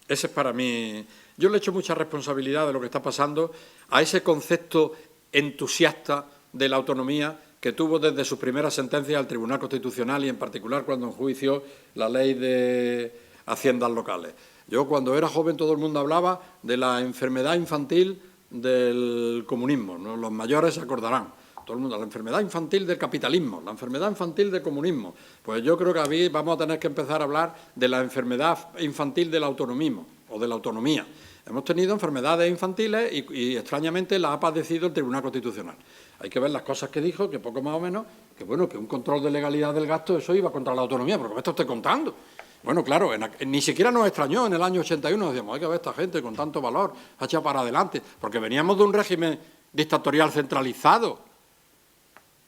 Ese es para mí. Yo le echo mucha responsabilidad de lo que está pasando a ese concepto entusiasta de la autonomía que tuvo desde sus primeras sentencias al Tribunal Constitucional y en particular cuando enjuició la ley de haciendas locales. Yo cuando era joven todo el mundo hablaba de la enfermedad infantil del comunismo, ¿no? Los mayores se acordarán. Todo el mundo, la enfermedad infantil del capitalismo, la enfermedad infantil del comunismo. Pues yo creo que aquí vamos a tener que empezar a hablar de la enfermedad infantil del autonomismo o de la autonomía. Hemos tenido enfermedades infantiles y extrañamente las ha padecido el Tribunal Constitucional. Hay que ver las cosas que dijo, que poco más o menos, que bueno, que un control de legalidad del gasto, eso iba contra la autonomía, porque me está usted contando. Bueno, claro, ni siquiera nos extrañó en el año 81, decíamos, hay que ver esta gente con tanto valor, ha echado para adelante, porque veníamos de un régimen dictatorial centralizado.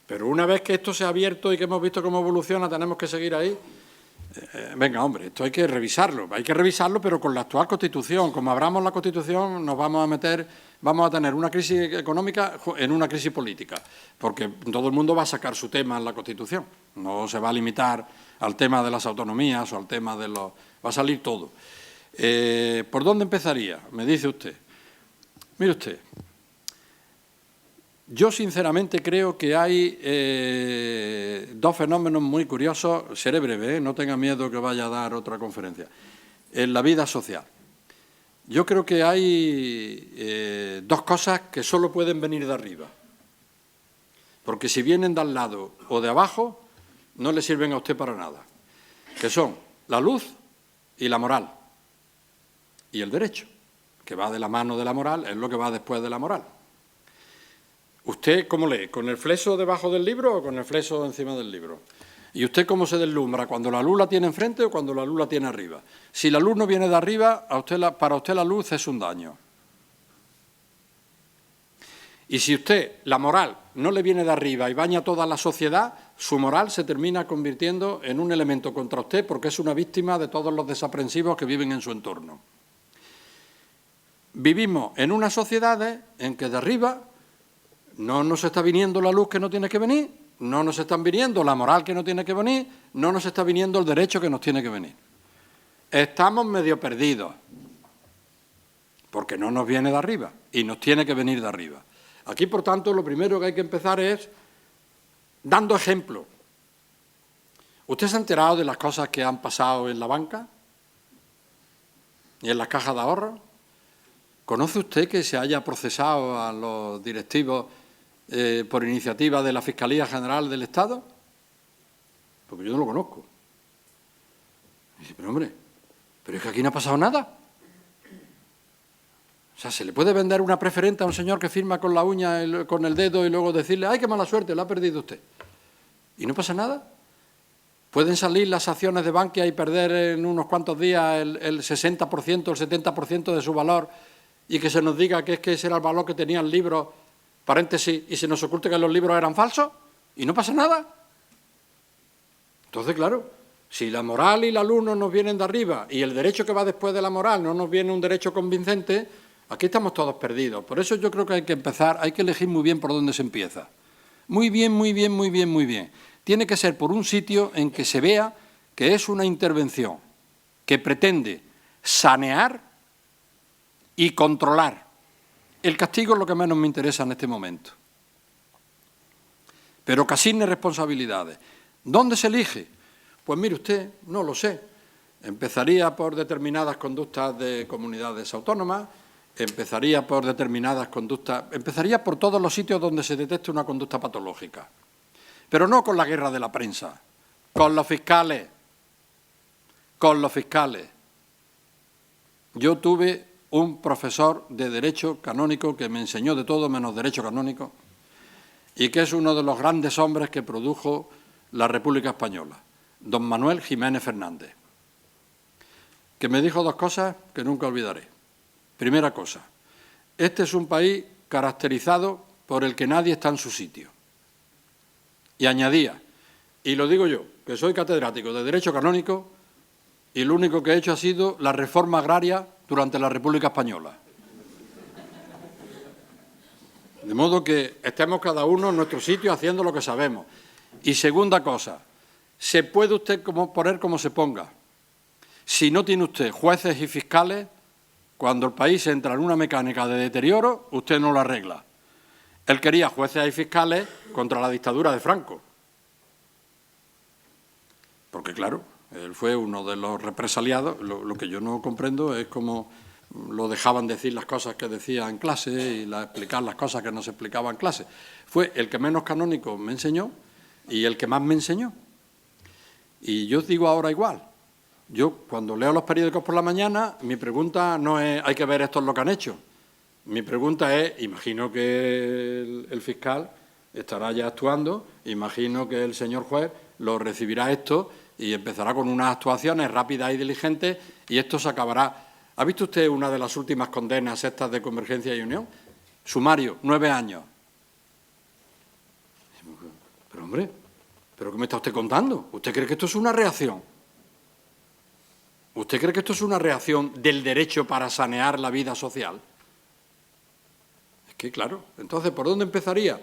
Pero una vez que esto se ha abierto y que hemos visto cómo evoluciona, tenemos que seguir ahí. Venga, hombre, esto hay que revisarlo, pero con la actual Constitución. Como abramos la Constitución, nos vamos a tener una crisis económica en una crisis política, porque todo el mundo va a sacar su tema en la Constitución. No se va a limitar al tema de las autonomías o al tema de los... Va a salir todo. ¿Por dónde empezaría? Me dice usted. Mire usted. Yo, sinceramente, creo que hay dos fenómenos muy curiosos. Seré breve, no tenga miedo que vaya a dar otra conferencia. En la vida social. Yo creo que hay dos cosas que solo pueden venir de arriba. Porque si vienen de al lado o de abajo, no le sirven a usted para nada. Que son la luz y la moral. Y el derecho, que va de la mano de la moral, es lo que va después de la moral. ¿Usted cómo lee? ¿Con el fleso debajo del libro o con el fleso encima del libro? ¿Y usted cómo se deslumbra? ¿Cuando la luz la tiene enfrente o cuando la luz la tiene arriba? Si la luz no viene de arriba, para usted la luz es un daño. Y si usted, la moral, no le viene de arriba y baña toda la sociedad, su moral se termina convirtiendo en un elemento contra usted porque es una víctima de todos los desaprensivos que viven en su entorno. Vivimos en unas sociedades en que de arriba no nos está viniendo la luz que no tiene que venir, no nos están viniendo la moral que no tiene que venir, no nos está viniendo el derecho que nos tiene que venir. Estamos medio perdidos, porque no nos viene de arriba y nos tiene que venir de arriba. Aquí, por tanto, lo primero que hay que empezar es dando ejemplo. ¿Usted se ha enterado de las cosas que han pasado en la banca y en las cajas de ahorro? ¿Conoce usted que se haya procesado a los directivos por iniciativa de la Fiscalía General del Estado? Porque yo no lo conozco. Y dice, pero hombre, pero es que aquí no ha pasado nada. O sea, ¿se le puede vender una preferente a un señor que firma con la uña, con el dedo y luego decirle, ¡ay, qué mala suerte, la ha perdido usted! ¿Y no pasa nada? ¿Pueden salir las acciones de Bankia y perder en unos cuantos días el 60%, el 70% de su valor y que se nos diga que es que ese era el valor que tenía el libro, paréntesis, y se nos oculte que los libros eran falsos? ¿Y no pasa nada? Entonces, claro, si la moral y la luz no nos vienen de arriba y el derecho que va después de la moral no nos viene un derecho convincente, aquí estamos todos perdidos. Por eso yo creo que hay que empezar, hay que elegir muy bien por dónde se empieza. Muy bien, muy bien, muy bien, muy bien. Tiene que ser por un sitio en que se vea que es una intervención que pretende sanear y controlar. El castigo es lo que menos me interesa en este momento. Pero que asigne responsabilidades. ¿Dónde se elige? Pues mire usted, no lo sé. Empezaría por determinadas conductas de comunidades autónomas, empezaría por determinadas conductas, empezaría por todos los sitios donde se detecte una conducta patológica. Pero no con la guerra de la prensa, con los fiscales, con los fiscales. Yo tuve un profesor de Derecho Canónico que me enseñó de todo menos Derecho Canónico y que es uno de los grandes hombres que produjo la República Española, don Manuel Jiménez Fernández, que me dijo dos cosas que nunca olvidaré. Primera cosa, este es un país caracterizado por el que nadie está en su sitio. Y añadía, y lo digo yo, que soy catedrático de Derecho Canónico y lo único que he hecho ha sido la reforma agraria durante la República Española. De modo que estemos cada uno en nuestro sitio haciendo lo que sabemos. Y segunda cosa, se puede usted poner como se ponga. Si no tiene usted jueces y fiscales, cuando el país entra en una mecánica de deterioro, usted no lo arregla. Él quería jueces y fiscales contra la dictadura de Franco. Porque, claro, él fue uno de los represaliados. Lo que yo no comprendo es cómo lo dejaban decir las cosas que decía en clase y explicar las cosas que no se explicaba en clase. Fue el que menos canónico me enseñó y el que más me enseñó. Y yo os digo ahora igual. Yo, cuando leo los periódicos por la mañana, mi pregunta no es hay que ver esto es lo que han hecho. Mi pregunta es, imagino que el fiscal estará ya actuando, imagino que el señor juez lo recibirá esto y empezará con unas actuaciones rápidas y diligentes y esto se acabará. ¿Ha visto usted una de las últimas condenas estas de Convergencia y Unión? Sumario, 9 años. Pero hombre, ¿pero qué me está usted contando? ¿Usted cree que esto es una reacción? ¿Usted cree que esto es una reacción del derecho para sanear la vida social? Es que, claro, entonces, ¿por dónde empezaría?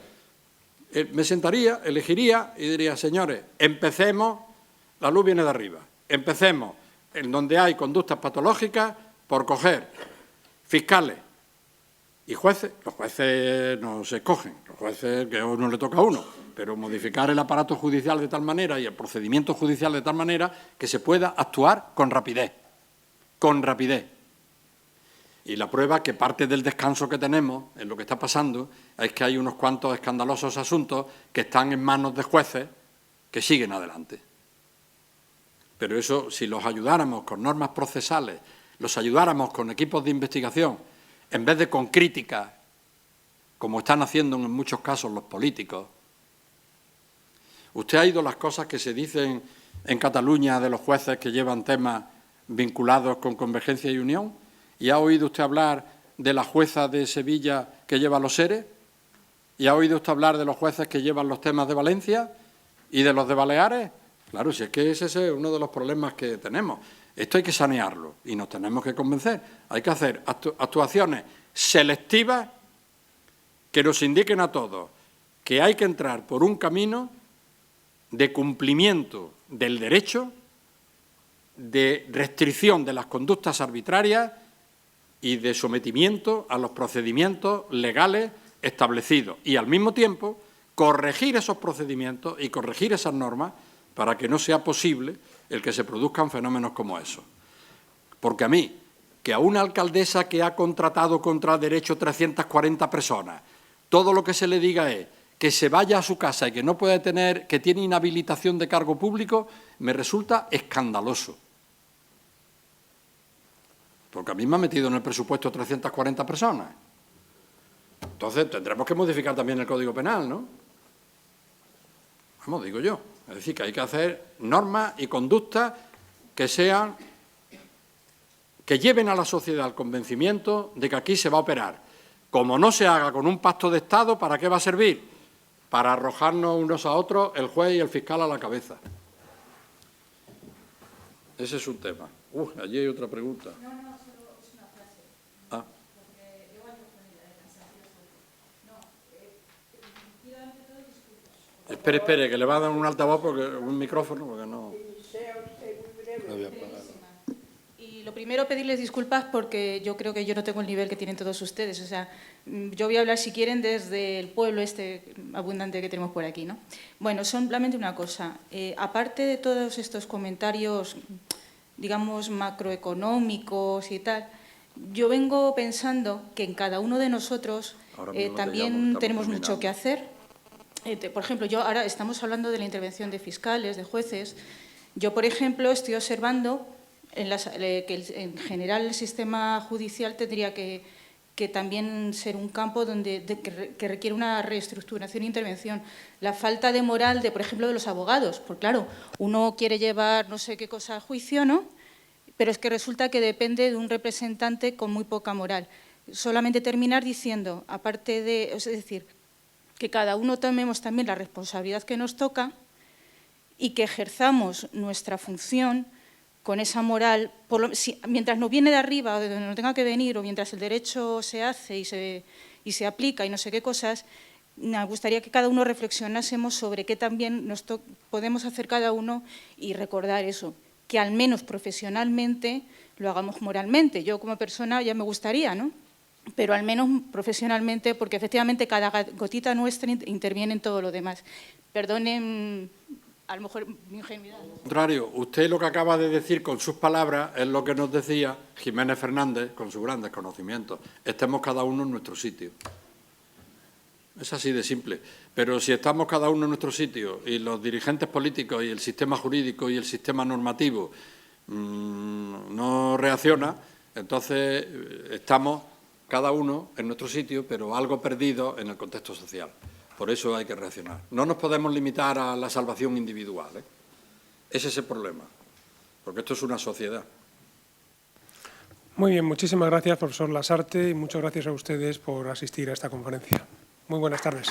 Me sentaría, elegiría y diría, señores, empecemos, la luz viene de arriba, empecemos en donde hay conductas patológicas por coger fiscales y jueces. Los jueces no se escogen, los jueces que no le toca a uno, pero modificar el aparato judicial de tal manera y el procedimiento judicial de tal manera que se pueda actuar con rapidez, con rapidez. Y la prueba que parte del descanso que tenemos en lo que está pasando es que hay unos cuantos escandalosos asuntos que están en manos de jueces que siguen adelante. Pero eso, si los ayudáramos con normas procesales, los ayudáramos con equipos de investigación, en vez de con críticas, como están haciendo en muchos casos los políticos. ¿Usted ha oído las cosas que se dicen en Cataluña de los jueces que llevan temas vinculados con Convergencia y Unión? ¿Y ha oído usted hablar de la jueza de Sevilla que lleva los ERE? ¿Y ha oído usted hablar de los jueces que llevan los temas de Valencia y de los de Baleares? Claro, si es que ese es uno de los problemas que tenemos. Esto hay que sanearlo y nos tenemos que convencer. Hay que hacer actuaciones selectivas que nos indiquen a todos que hay que entrar por un camino de cumplimiento del derecho, de restricción de las conductas arbitrarias y de sometimiento a los procedimientos legales establecidos y, al mismo tiempo, corregir esos procedimientos y corregir esas normas para que no sea posible el que se produzcan fenómenos como esos. Porque a mí, que a una alcaldesa que ha contratado contra el derecho 340 personas, todo lo que se le diga es que se vaya a su casa y que no puede tener, que tiene inhabilitación de cargo público, me resulta escandaloso. Porque a mí me ha metido en el presupuesto 340 personas. Entonces tendremos que modificar también el Código Penal, ¿no? Vamos, digo yo. Es decir, que hay que hacer normas y conductas que sean, que lleven a la sociedad al convencimiento de que aquí se va a operar. Como no se haga con un pacto de Estado, ¿para qué va a servir? Para arrojarnos unos a otros el juez y el fiscal a la cabeza. Ese es un tema. Allí hay otra pregunta. No, solo es una frase. Ah. Porque yo voy a responder a la pido ante todo disculpas. Espere, que le va a dar un altavoz, porque un micrófono, porque no... Y lo primero, pedirles disculpas porque yo creo que yo no tengo el nivel que tienen todos ustedes. O sea, yo voy a hablar, si quieren, desde el pueblo este abundante que tenemos por aquí, ¿no? Bueno, solamente una cosa. Aparte de todos estos comentarios, digamos, macroeconómicos y tal, yo vengo pensando que en cada uno de nosotros también tenemos mucho que hacer. Por ejemplo, ahora estamos hablando de la intervención de fiscales, de jueces. Yo, por ejemplo, estoy observando que en general el sistema judicial tendría que también ser un campo que requiere una reestructuración e intervención. La falta de moral, por ejemplo, de los abogados. Porque, claro, uno quiere llevar no sé qué cosa a juicio, ¿no? Pero es que resulta que depende de un representante con muy poca moral. Solamente terminar diciendo, aparte de, es decir, que cada uno tomemos también la responsabilidad que nos toca y que ejerzamos nuestra función con esa moral, mientras nos viene de arriba o de donde nos tenga que venir, o mientras el derecho se hace y se aplica y no sé qué cosas, me gustaría que cada uno reflexionásemos sobre qué también podemos hacer cada uno y recordar eso, que al menos profesionalmente lo hagamos moralmente. Yo como persona ya me gustaría, ¿no? Pero al menos profesionalmente, porque efectivamente cada gotita nuestra interviene en todo lo demás. Perdonen a lo mejor mi ingenuidad. Al contrario, usted lo que acaba de decir con sus palabras es lo que nos decía Jiménez Fernández con sus grandes conocimientos. Estemos cada uno en nuestro sitio. Es así de simple. Pero si estamos cada uno en nuestro sitio y los dirigentes políticos y el sistema jurídico y el sistema normativo no reacciona, entonces estamos cada uno en nuestro sitio, pero algo perdido en el contexto social. Por eso hay que reaccionar. No nos podemos limitar a la salvación individual, ¿eh? Ese es el problema, porque esto es una sociedad. Muy bien, muchísimas gracias, profesor Lasarte, y muchas gracias a ustedes por asistir a esta conferencia. Muy buenas tardes.